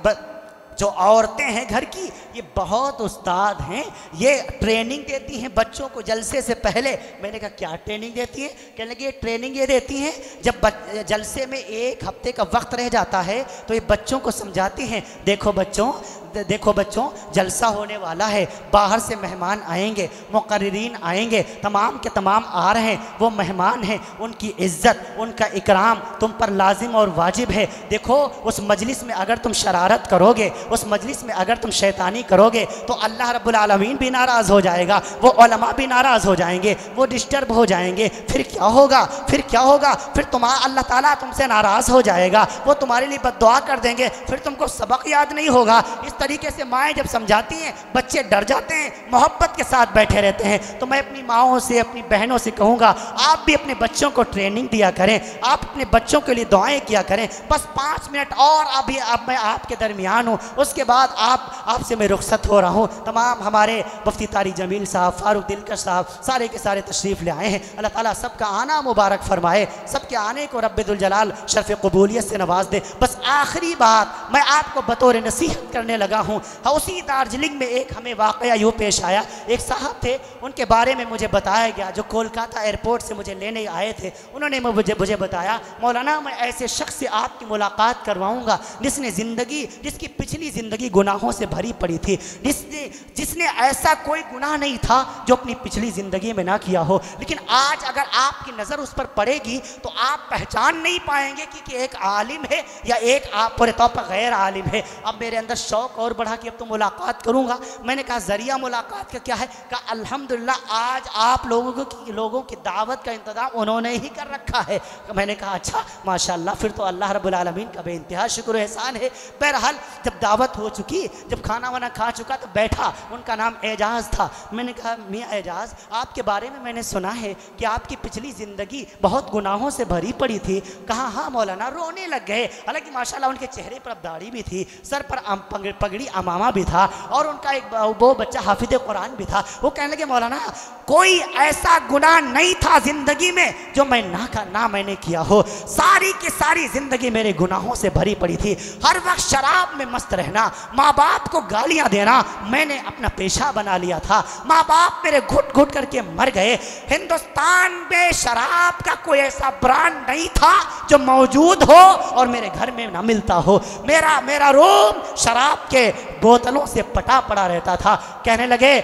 جو عورتیں ہیں گھر کی، یہ بہت استاد ہیں، یہ ٹریننگ دیتی ہیں بچوں کو جلسے سے پہلے۔ میں نے کہا کیا ٹریننگ دیتی ہیں؟ کہنے لگے یہ ٹریننگ یہ دیتی ہیں جب جلسے میں 1 ہفتے کا وقت رہ جاتا ہے تو یہ بچوں کو سمجھاتی ہیں، دیکھو بچوں جلسہ ہونے والا ہے، باہر سے مہمان آئیں گے، مقررین آئیں گے، تمام کے تمام آ رہے ہیں، وہ مہمان ہیں، ان کی عزت ان کا اکرام تم پر لازم اور واجب ہے۔ دیکھو اس مجلس میں اگر تم شرارت کرو گے، اس مجلس میں اگر تم شیطانی کرو گے تو اللہ رب العالمین بھی ناراض ہو جائے گا، وہ علماء بھی ناراض ہو جائیں گے، وہ ڈسٹرب ہو جائیں گے، پھر کیا ہوگا؟ پھر اللہ تعالیٰ تم سے ناراض ہو جائے گا، وہ تمہارے لیے بد دعا کر دیں گے، پھر تم کو سبق یاد نہیں ہوگا۔ اس طریقے سے مائیں جب سمجھاتی ہیں بچے ڈر جاتے ہیں، محبت کے ساتھ بیٹھے رہتے ہیں۔ تو میں اپنی ماؤں سے اپنی بہنوں سے کہوں گا آپ بھی اپنے بچوں کو ٹریننگ دیا کریں، آپ اپنے بچوں کے لیے دعائیں کیا کریں۔ بس 5 منٹ اور اب میں آپ کے درمیان ہوں، اس کے بعد آپ سے میں رخصت ہو رہا ہوں۔ تمام ہمارے مفتی طارق جمیل صاحب، فاروق دلکش صاحب سارے کے سارے تشریف لے آئے ہیں، اللہ تعالیٰ سب کا آنا مبارک فرمائے، سب کے آنے کو رب ذوالجلال شرف قبولیت سے نواز دے۔ بس آخری بات میں آپ کو بطور نصیحت کرنے لگا ہوں، اسی دارجلنگ میں ایک ہمیں واقعہ یوں پیش آیا، ایک صاحب تھے، ان کے بارے میں مجھے بتایا گیا جو کولکاتہ ایئرپورٹ سے مجھے لینے آئے تھے، انہوں نے مجھے بتایا مولانا میں ایسے شخص سے آپ کی ملاقات کرواؤں گا جس کی پچھلی زندگی گناہوں سے بھری پڑی تھی، جس نے ایسا کوئی گناہ نہیں تھا جو اپنی پچھلی زندگی میں نہ کیا ہو، لیکن آج اگر آپ کی نظر اس پر پڑے گی تو آپ پہچان نہیں پائیں گے کہ ایک عالم ہے یا ایک آپ پورے طور پر غیر عالم ہے۔ اب میرے اندر شوق اور بڑھا کہ اب تو ملاقات کروں گا۔ میں نے کہا ذریعہ ملاقات کا کیا ہے؟ کہا الحمدللہ آج آپ لوگوں کی دعوت کا انتظام انہوں نے ہی کر رکھا ہے۔ میں نے کہا اچھا ماشاءاللہ، پھر تو اللہ رب العالمین کا بے انتہا شکر و احسان ہے۔ بہرحال جب دعوت ہو چکی، جب کھانا وانا کھا چکا تو بیٹھا، ان کا نام اعجاز تھا۔ میں نے کہا میاں اعجاز، آپ کے بارے میں نے سنا ہے کہ آپ کی پچھلی زندگی بہت گناہوں سے بھری پڑی تھی. کہا ہاں مولانا. رونے لگ گئے. حالانکہ ماشاءاللہ ان کے چہرے پر داڑھی بھی تھی, سر پر پگڑی امامہ بھی تھا, اور ان کا ایک وہ بچہ حافظ قرآن بھی تھا. وہ کہنے لگے مولانا کوئی ایسا گناہ نہیں تھا زندگی میں جو میں نہ میں نے کیا ہو. ساری کی ساری زندگی میرے گناہوں سے بھری پڑی تھی. ہر وقت شراب میں مست رہنا, ماں باپ کو گالیاں دینا میں نے اپنا پیشہ بنا لیا تھا. ماں باپ میرے گھٹ گھٹ کر کے مر گئے. ہندوستان میں شراب کا کوئی ایسا برانڈ نہیں تھا جو موجود ہو اور میرے گھر میں نہ ملتا ہو. میرا روم شراب کے بوتلوں سے پٹا پڑا رہتا تھا. کہنے لگے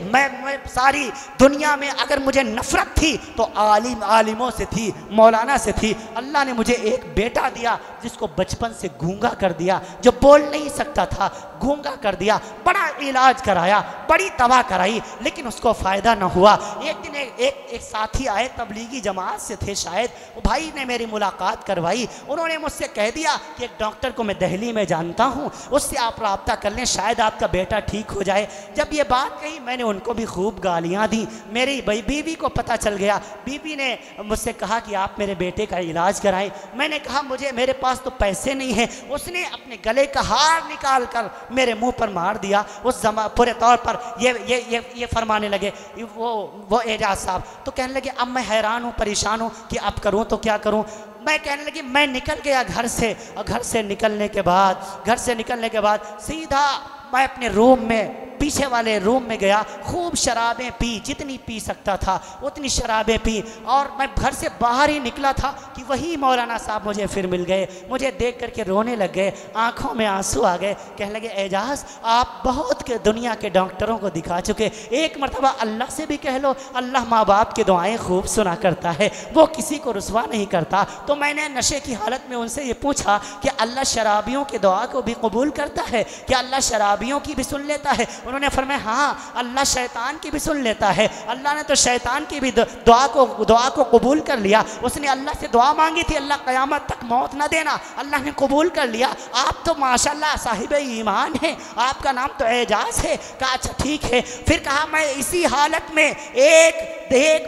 میں ساری دنیا میں اگر مجھے نفرت تھی تو عالموں سے تھی, مولانا سے تھی. اللہ نے مجھے ایک بیٹا دیا جس کو بچپن سے گونگا کر دیا, جو بول نہیں سکتا تھا گونگا کر دیا. بڑا علاج کرایا, بڑی دوا کرائی, لیکن اس کو فائدہ نہ ہوا. ایک دن ایک ساتھی آئے, تبلیغی جماعت سے تھے شاید, وہ بھائی نے میری ملاقات کروائی. انہوں نے مجھ سے کہہ دیا کہ ایک ڈاکٹر کو میں دہلی میں جانتا ہوں, اس سے آپ رابطہ کر لیں, شاید آپ کا بیٹا ٹھیک ہو جائے. جب یہ بات کہی میں نے ان کو بھی خوب گالیاں دی. میری بیوی کو پتہ چل گیا. بیوی نے مجھ سے کہا کہ آپ میرے بیٹے کا علاج کرائیں. میں نے کہا میرے پاس تو پیسے نہیں ہیں. اس نے اپنے گلے کا ہار نکال کر میرے منہ پر مار دیا. اس پورے طور پر یہ فرمانے لگے وہ اعجاز صاحب. تو کہنے لگے اب میں حیران ہوں, پریشان ہوں کہ اب کروں تو کیا کروں. میں کہنے لگی میں نکل گیا گھر سے, اور گھر سے نکلنے کے بعد سیدھا میں اپنے روم میں, پیچھے والے روم میں گیا. خوب شرابیں پی, جتنی پی سکتا تھا اتنی شرابیں پی, اور میں گھر سے باہر ہی نکلا تھا کہ وہی مولانا صاحب مجھے پھر مل گئے. مجھے دیکھ کر کے رونے لگ گئے, آنکھوں میں آنسو آ گئے. کہنے لگے اعجاز آپ بہت دنیا کے ڈاکٹروں کو دکھا چکے, ایک مرتبہ اللہ سے بھی کہہ لو. اللہ ماں باپ کی دعائیں خوب سنا کرتا ہے, وہ کسی کو رسوا نہیں کرتا. تو میں نے نشے کی حالت میں ان سے یہ پوچھا کہ اللہ شرابیوں کی دعا کو بھی قبول کرتا ہے, کہ اللہ شرابیوں کی بھی سن لیتا ہے. انہوں نے فرمایا ہاں اللہ شیطان کی بھی سن لیتا ہے. اللہ نے تو شیطان کی بھی دعا کو قبول کر لیا. اس نے اللہ سے دعا مانگی تھی اللہ قیامت تک موت نہ دینا, اللہ نے قبول کر لیا. آپ تو ماشاءاللہ صاحب ایمان ہیں, آپ کا نام تو اعجاز ہے. کہا اچھا ٹھیک ہے. پھر کہا میں اسی حالت میں ایک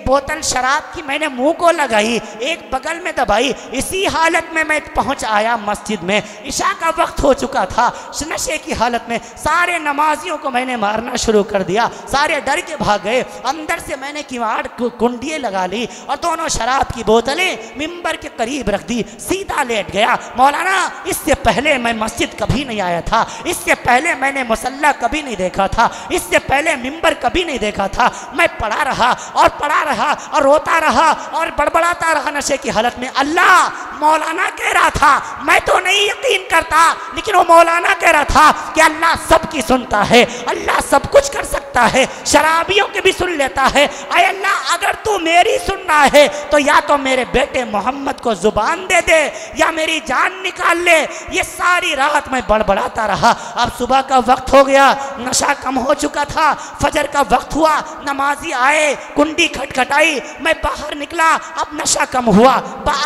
بوتل شراب کی میں نے منہ کو لگائی, ایک بغل میں دبائی. اسی حالت میں پہنچ آیا مسجد میں. عشاء کا وقت ہو چکا تھا. نشے کی حالت میں سارے نمازیوں کو میں نے مارنا شروع کر دیا. سارے ڈر کے بھاگ گئے. اندر سے میں نے کیواڑ کنڈیے لگا لی اور دونوں شراب کی بوتلیں ممبر کے قریب رکھ دی. سیدھا لیٹ گیا. مولانا اس سے پہلے میں مسجد کبھی نہیں آیا تھا, اس سے پہلے میں نے مصلی کبھی نہیں دیکھا تھا, اس سے پہلے ممبر کبھی نہیں دیکھا تھا. میں پڑھا رہا اور روتا رہا اور بڑبڑاتا رہا نشے کی حالت میں. اللہ مولانا کہہ رہا تھا, میں تو نہیں یقین کرتا, لیکن وہ مولانا کہہ رہا تھا کہ اللہ سب کی سنتا ہے, اللہ سب کچھ کر سکتا ہے, شرابیوں کے بھی سن لیتا ہے. اے اللہ اگر تو میری سننا ہے تو یا تو میرے بیٹے محمد کو زبان دے دے یا میری جان نکال لے. یہ ساری رات میں بڑبڑاتا رہا. اب صبح کا وقت ہو گیا, نشہ کم ہو چکا تھا, فجر کا وقت ہوا, نمازی آئے, کنڈی کھٹکھٹائی, میں باہر نکلا. اب نشہ کم ہوا.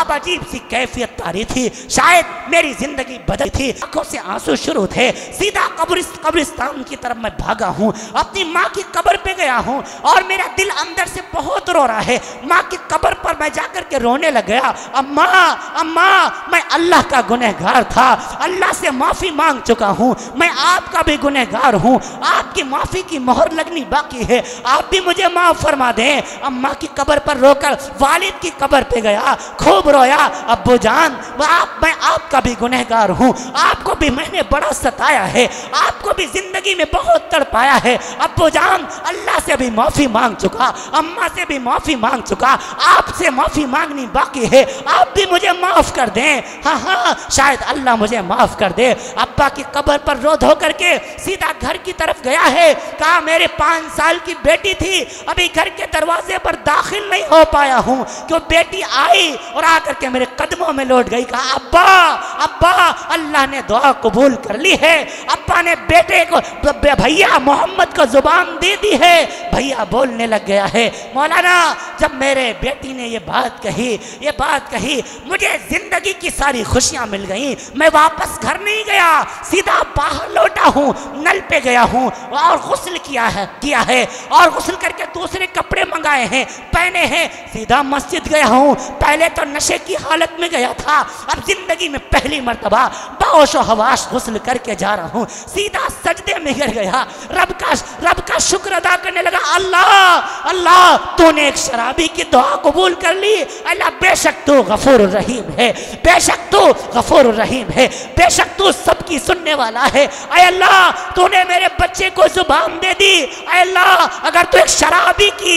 اب عجیب سی کیفیت تاری تھی, شاید میری زندگی بدل تھی. آنکھوں سے آنسو شروع تھے. سیدھا قبرستان کی طرف میں بھاگا ہوں, اپنی ماں کی قبر پہ گیا ہوں اور میرا دل اندر سے بہت رو رہا ہے. ماں کی قبر پر میں جا کر کے رونے لگ گیا. اماں میں اللہ کا گنہگار تھا, اللہ سے معافی مانگ چکا ہوں, میں آپ کا بھی گنہگار ہوں, آپ کی معافی کی مہر لگنی باقی ہے, آپ بھی مجھے معاف فرما دیں. اماں کی قبر پر رو کر والد کی قبر پہ گیا, خوب رویا. ابو جان میں آپ کا بھی گنہگار ہوں, آپ کو بھی میں نے بڑا ستایا ہے, آپ کو بھی زندگی میں بہت تڑپایا ہے. ابو جان اللہ سے بھی معافی مانگ چکا, اماں سے بھی معافی مانگ چکا, آپ سے معافی مانگنی باقی ہے, آپ بھی مجھے معاف کر دیں. ہاں شاید اللہ مجھے معاف کر دے. ابا کی قبر پر رو دھو کر کے سیدھا گھر کی طرف گیا ہے. کہا میرے 5 سال کی بیٹی تھی, ابھی گھر کے دروازے پر داخل نہیں ہو پایا ہوں کہ وہ بیٹی آئی اور آ کر کے میرے قدم قدموں میں لوٹ گئی، کہا ابا ابا اللہ نے دعا قبول کر لی ہے، ابا نے بیٹے کو بھیا محمد کو زبان دے دی ہے، بھیا بولنے لگ گیا ہے۔ مولانا جب میرے بیٹی نے یہ بات کہی مجھے زندگی کی ساری خوشیاں مل گئیں، میں واپس گھر نہیں گیا، سیدھا باہر لوٹا ہوں، نل پہ گیا ہوں اور غسل کیا ہے اور غسل کر کے دوسرے کپڑے منگائے ہیں پہنے ہیں، سیدھا مسجد گیا ہوں۔ پہلے تو نشے کی حالت میں گیا تھا، اب زندگی میں پہلی مرتبہ باوش و حواش غسل کر کے جا رہا ہوں، سیدھا سجدے میں گر گیا، رب کا شکر ادا کرنے لگا، اللہ تو نے ایک شرابی کی دعا قبول کر لی، اللہ بے شک تو غفور الرحیم ہے، بے شک تو غفور الرحیم ہے، بے شک تو سب کی سننے والا ہے، اے اللہ تو نے میرے بچے کو زبان دے دی، اے اللہ اگر تو ایک شرابی کی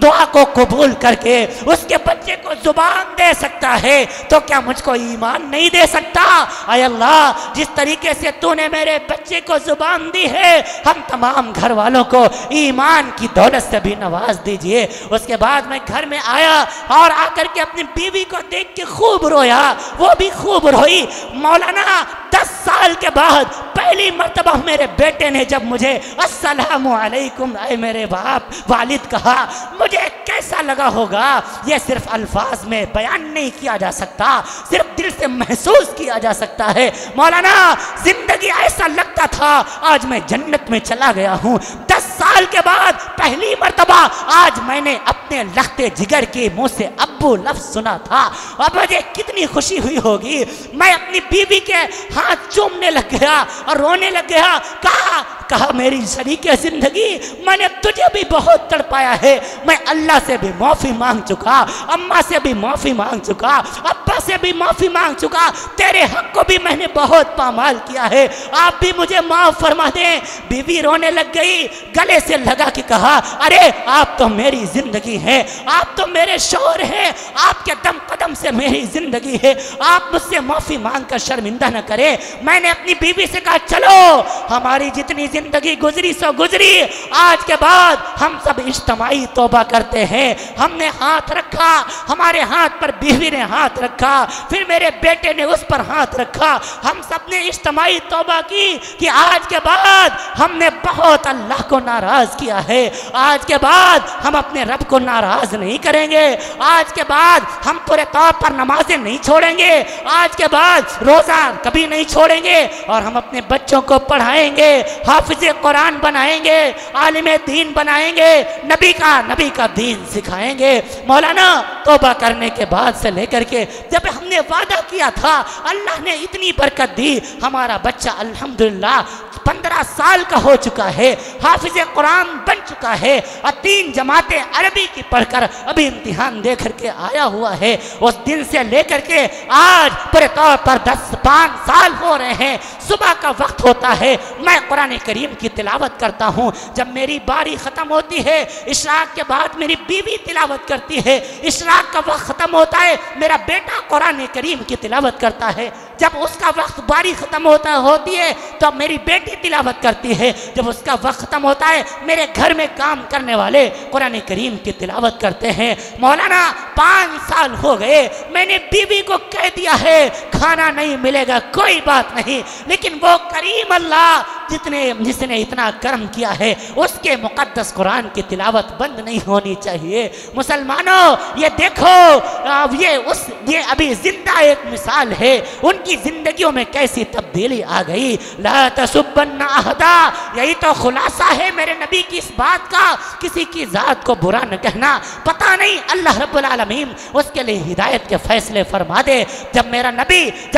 دعا کو قبول کر کے اس کے بچے کو زبان دے سکتا ہے تو کیا مجھ کو ایمان نہیں دے سکتا؟ اے اللہ جس طریقے سے تو نے میرے بچے کو زبان دی ہے ہم تمام گھر والوں کو ایمان کی دولت سے بھی نواز دیجئے۔ اس کے بعد میں گھر میں آیا اور آ کر کے اپنی بیوی کو دیکھ کے خوب رویا، وہ بھی خوب روئی۔ مولانا 10 سال کے بعد پہلی مرتبہ میرے بیٹے نے جب مجھے السلام علیکم اے میرے باپ والد کہا، مجھے کیسا لگا ہوگا یہ صرف الفاظ میں بیان نہیں کیا جا سکتا، صرف دل سے محسوس کیا جا سکتا ہے۔ مولانا زندگی ایسا لگتا تھا آج میں جنت میں چلا گیا ہوں۔ 10 سال کے بعد پہلی مرتبہ آج میں نے اپنے لختے جگر کے منہ سے ابو لفظ سنا تھا، اور مجھے کتنی خوشی ہوئی ہوگی۔ میں اپنی بیوی کے ہاتھ چومنے لگ گیا اور رونے لگ گیا، کہا میری شریک زندگی میں نے تجھے بھی بہت تڑپایا ہے، میں اللہ سے بھی معافی مانگ چکا، اماں سے بھی معافی مانگ چکا، ابا سے بھی معافی مانگ چکا، تیرے حق کو بھی میں نے بہت پامال کیا ہے، آپ بھی مجھے معاف فرما دیں۔ بیوی رونے لگ گئی، گلے سے لگا کے کہا، ارے آپ تو میری زندگی ہیں، آپ تو میرے شوہر ہیں، آپ کے دم قدم سے میری زندگی ہے، آپ مجھ سے معافی مانگ کر شرمندہ نہ کریں۔ میں نے اپنی بیوی سے کہا چلو ہماری جتنی زندگی گزری سو گزری، آج کے بعد ہم سب اجتماعی توبہ کرتے ہیں۔ ہم نے ہاتھ رکھا، ہمارے ہاتھ پر بیوی نے ہاتھ رکھا، پھر میرے بیٹے نے اس پر ہاتھ رکھا، ہم سب نے اجتماعی توبہ کی کہ آج کے بعد ہم نے بہت اللہ کو ناراض کیا ہے، آج کے بعد ہم اپنے رب کو ناراض نہیں کریں گے، آج کے بعد ہم پورے طور پر نمازیں نہیں چھوڑیں گے، آج کے بعد روزہ کبھی نہیں چھوڑیں گے، اور ہم اپنے بچوں کو پڑھائیں گے، حافظ قرآن بنائیں گے، عالم دین بنائیں گے، نبی کا دین سکھائیں گے۔ مولانا توبہ کرنے کے بعد سے لے کر کے جب ہم نے وعدہ کیا تھا، اللہ نے اتنی برکت دی، ہمارا بچہ الحمدللہ 15 سال کا ہو چکا ہے، حافظ قرآن بن چکا ہے، اور 3 جماعتیں عربی کی پڑھ کر ابھی امتحان دے کر کے آیا ہوا ہے۔ اس دن سے لے کر کے آج پورے طور پر 5 سال ہو رہے ہیں، صبح کا وقت ہوتا ہے میں قرآن کریم کی تلاوت کرتا ہوں، جب میری باری ختم ہوتی ہے اشراق کے بعد میری بیوی تلاوت کرتی ہے، اشراق کا وقت ختم ہوتا ہے میرا بیٹا قرآن کریم کی تلاوت کرتا ہے، جب اس کا وقت باری ختم ہوتی ہے تو میری بیٹی تلاوت کرتی ہے، جب اس کا وقت ختم ہوتا ہے میرے گھر میں کام کرنے والے قرآن کریم کی تلاوت کرتے ہیں۔ مولانا 5 سال ہو گئے، میں نے بیوی کو کہہ دیا ہے کھانا نہیں ملے گا کوئی بات نہیں، لیکن وہ کریم اللہ جس نے اتنا کرم کیا ہے اس کے مقدس قرآن کی تلاوت بند نہیں ہونی چاہیے۔ مسلمانوں یہ دیکھو، یہ ابھی زندہ ایک مثال ہے، ان کی زندگیوں میں کیسی تبدیلی آ گئی۔ لا تسبن احدا، یہی تو خلاصہ ہے میرے نبی کی اس بات کا، کسی کی ذات کو برا نہ کہنا۔ پتہ نہیں اللہ رب العالمین اس کے لیے ہدایت کے فیصلے فرما دے۔ جب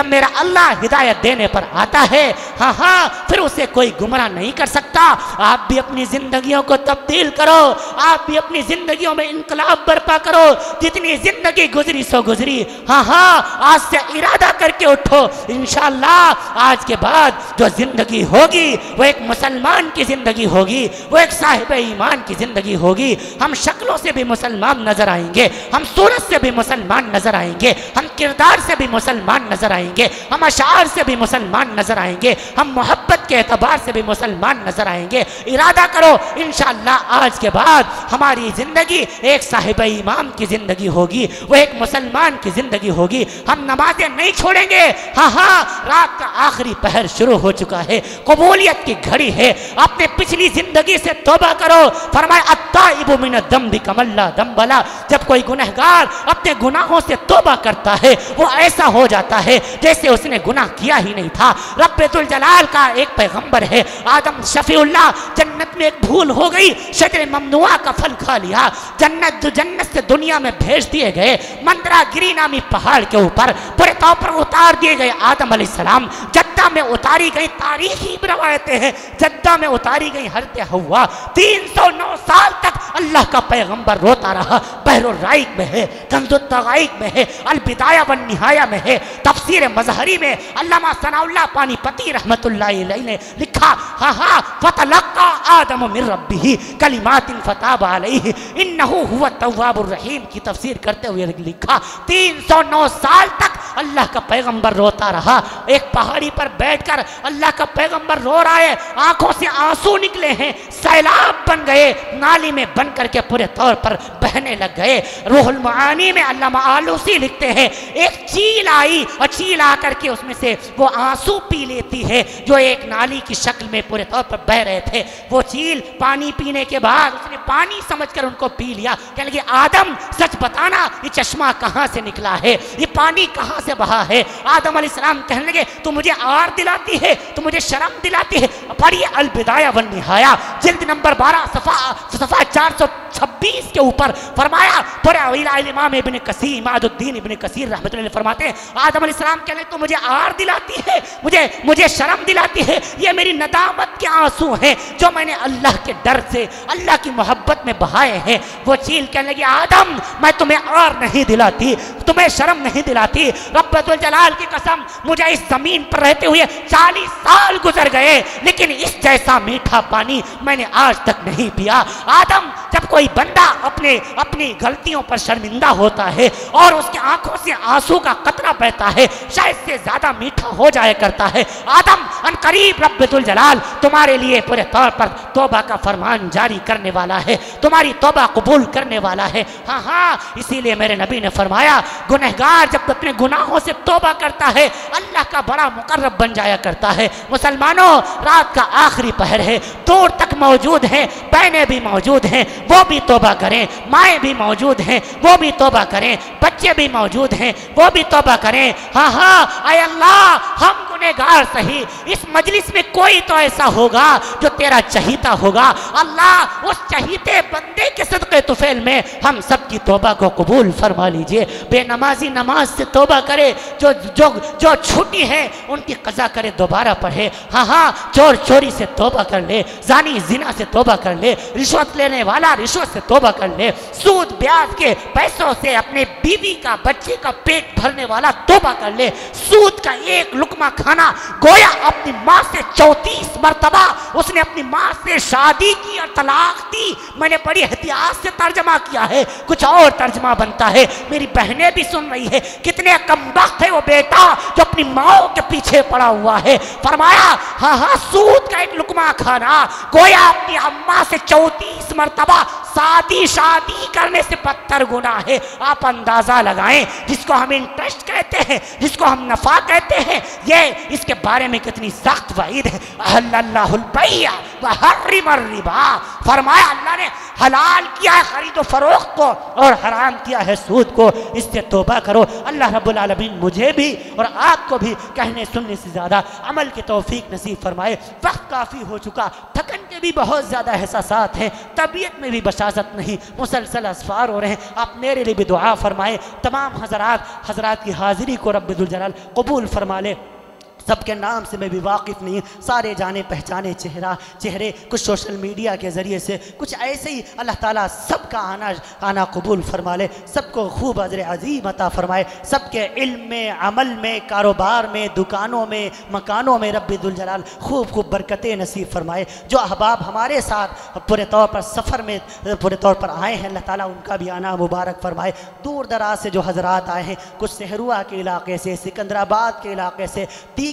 میرا اللہ ہدایت دینے پر آتا ہے، ہاں پھر اسے کوئی گمراہ نہیں کر سکتا۔ آپ بھی اپنی زندگیوں کو تبدیل کرو، آپ بھی اپنی زندگیوں میں انقلاب برپا کرو، جتنی زندگی گزری سو گزری، ہاں آج سے ارادہ کر کے اٹھو، انشاءاللہ آج کے بعد جو زندگی ہوگی وہ ایک مسلمان کی زندگی ہوگی، وہ ایک صاحب ایمان کی زندگی ہوگی۔ ہم شکلوں سے بھی مسلمان نظر آئیں گے، ہم صورت سے بھی مسلمان نظر آئیں گے، ہم کردار سے بھی مسلمان نظر آئیں گے، ہم اشعار سے بھی مسلمان نظر آئیں گے، ہم محبت صحت کے اعتبار سے بھی مسلمان نظر آئیں گے. ارادہ کرو انشاءاللہ آج کے بعد ہماری زندگی ایک صاحب ایمان کی زندگی ہوگی, وہ ایک مسلمان کی زندگی ہوگی. ہم نمازیں نہیں چھوڑیں گے. ہاں رات کا آخری پہر شروع ہو چکا ہے, قبولیت کی گھڑی ہے. اپنے پچھلی زندگی سے توبہ کرو. فرمایا التائب من الذنب کمن لا ذنب لہ. جب کوئی گنہگار اپنے گناہوں سے توبہ کرتا ہے وہ ایسا ہو جاتا ہے جیسے اس نے گناہ کیا ہی نہیں تھا. رب ذوالجلال کا ایک پیغمبر ہے آدم شفیع اللہ, جنت میں ایک بھول ہو گئی, شجر ممنوعہ کا پھل کھا لیا. جنت سے دنیا میں بھیج دیے گئے. مندرا گری نامی پہاڑ کے اوپر پورے طور پر اتار دیے گئے آدم علیہ السلام. جدہ میں اتاری گئی, تاریخی روایتیں ہیں, جدہ میں اتاری گئی حضرت حوا. 309 سال تک اللہ کا پیغمبر روتا رہا. بحر الرائق میں ہے, کنز الدقائق میں ہے, البدایہ والنہایہ میں ہے, تفسیر مظہری میں علامہ ثناء اللہ پانی پتی رحمت اللہ علیہ نے لکھا فتلقى آدم من ربہ کلمات فتاب علیہ انہ هو التواب الرحیم کی تفسیر کرتے ہوئے لکھا 309 سال تک اللہ کا پیغمبر روتا رہا. ایک پہاڑی پر بیٹھ کر اللہ کا پیغمبر رو رہا ہے, آنکھوں سے آنسو نکلے ہیں, سیلاب بن گئے, نالی میں بن کر کے پورے طور پر بہنے لگ گئے. روح المعانی میں علامہ آلوسی لکھتے ہیں ایک چیل آئی اور چیل آ کر کے اس میں سے وہ آنسو پی لیتی ہے جو ایک نالی کی شکل میں پورے طور پر بہ رہے تھے. وہ چیل پانی پینے کے بعد اس نے پانی سمجھ کر ان کو پی لیا. کہنے لگے آدم سچ بتانا یہ چشمہ کہاں سے نکلا ہے, یہ پانی کہاں سے بہا ہے. آدم علیہ السلام کہنے لگے تو مجھے آر دلاتی ہے, تو مجھے شرم دلاتی ہے. پڑھیے البدایہ والنہایہ جلد نمبر 12 صفحہ 426 کے اوپر فرمایا. پورے امام ابن کثیر اماد الدین ابن کثیر رحمۃ اللہ علیہ فرماتے ہیں آدم علیہ السلام کہنے لگے تو مجھے آر دلاتی ہے, مجھے شرم دلاتی ہے. یہ میری ندامت کے آنسو ہیں جو میں نے اللہ کے ڈر سے اللہ کی محبت میں بہائے ہیں. وہ چیل کہنے لگی آدم میں تمہیں آر نہیں دلاتی, تمہیں شرم نہیں دلاتی. رب ذوالجلال کی قسم مجھے اس زمین پر رہتے ہوئے 40 سال گزر گئے لیکن اس جیسا میٹھا پانی میں نے آج تک نہیں پیا. آدم جب کوئی بندہ اپنی غلطیوں پر شرمندہ ہوتا ہے اور اس کی آنکھوں سے آنسو کا قطرہ بہتا ہے شاید سے زیادہ میٹھا ہو جایا کرتا ہے. آدم ان قریب رب ذوالجلال تمہارے لیے پورے طور پر توبہ کا فرمان جاری کرنے والا ہے, تمہاری توبہ قبول کرنے والا ہے. ہاں اسی لیے میرے نبی نے فرمایا گنہگار جب اپنے گناہوں سے توبہ کرتا ہے اللہ کا بڑا مقرب بن جایا کرتا ہے. مسلمانوں رات کا آخری پہر ہے, دور تک موجود ہیں, بہنیں بھی موجود ہیں وہ بھی توبہ کریں, مائیں بھی موجود ہیں وہ بھی توبہ کریں, بچے بھی موجود ہیں وہ بھی توبہ کریں. ہاں اے اللہ ہم گنہگار سہی, اس مجلس میں کوئی تو ایسا ہوگا جو تیرا چہیتا ہوگا. اللہ اس چہیتے بندے کے صدقے طفیل میں ہم سب کی توبہ کو قبول فرما لیجئے. بے نمازی نماز سے توبہ کرے, جو چھوٹی ہے ان کی قضا کرے دوبارہ پڑھے. ہاں چور چوری سے توبہ کر لے, زانی زنا سے توبہ کر لے, رشوت لینے والا رشوت سے توبہ کر لے, سود بیاج کے پیسوں سے اپنے بیوی کا بچے کا پیٹ بھرنے والا توبہ کر لے. سود کا ایک لقمہ کھانا گویا اپنی ماں سے 34 مرتبہ اس نے اپنی ماں سے شادی کی اور طلاق دی. میں نے بڑی احتیاط سے ترجمہ کیا ہے, کچھ اور ترجمہ بنتا ہے, میری بہنیں بھی سن رہی ہے. کتنے کمبخت ہے وہ بیٹا جو اپنی ماں کے پیچھے پڑا ہوا ہے. فرمایا ہاں سود کا ایک لقمہ کھانا گویا اپنی اماں سے 34 مرتبہ شادی کرنے سے بدتر گناہ ہے. آپ اندازہ لگائیں جس کو ہم انٹرسٹ کہتے ہیں, جس کو ہم نفع کہتے ہیں, یہ اس کے بارے میں کتنی سخت وعید ہے. احل اللہ البیع وحرم الربا. فرمایا اللہ نے حلال کیا ہے خرید و فروخت کو اور حرام کیا ہے سود کو, اس سے توبہ کرو. اللہ رب العالمین مجھے بھی اور آپ کو بھی کہنے سننے سے زیادہ عمل کی توفیق نصیب فرمائے. وقت کافی ہو چکا, تھکن کے بھی بہت زیادہ احساسات ہیں, طبیعت میں بھی بشاشت نہیں, مسلسل اسفار ہو رہے ہیں. آپ میرے لیے بھی دعا فرمائے. تمام حضرات کی حاضری کو رب ذوالجلال قبول فرما لے. سب کے نام سے میں بھی واقف نہیں, سارے جانے پہچانے چہرے کچھ سوشل میڈیا کے ذریعے سے, کچھ ایسے ہی. اللہ تعالیٰ سب کا آنا قبول فرما لے, سب کو خوب اجر عظیم عطا فرمائے. سب کے علم میں, عمل میں, کاروبار میں, دکانوں میں, مکانوں میں رب ذوالجلال خوب برکتیں نصیب فرمائے. جو احباب ہمارے ساتھ پورے طور پر سفر میں پورے طور پر آئے ہیں اللہ تعالیٰ ان کا بھی آنا مبارک فرمائے. دور دراز سے جو حضرات آئے ہیں, کچھ سہروا کے علاقے سے, سکندرآباد کے علاقے سے,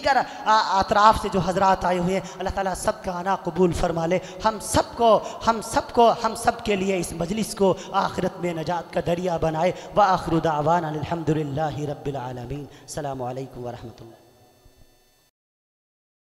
دیگر اطراف سے جو حضرات آئے ہوئے ہیں، اللہ تعالیٰ سب کا آنا قبول فرما لے، ہم سب کے لیے اس مجلس کو آخرت میں نجات کا دریا بنائے۔ وآخر دعوانا الحمدللہ رب العالمین۔ السلام علیکم ورحمۃ اللہ۔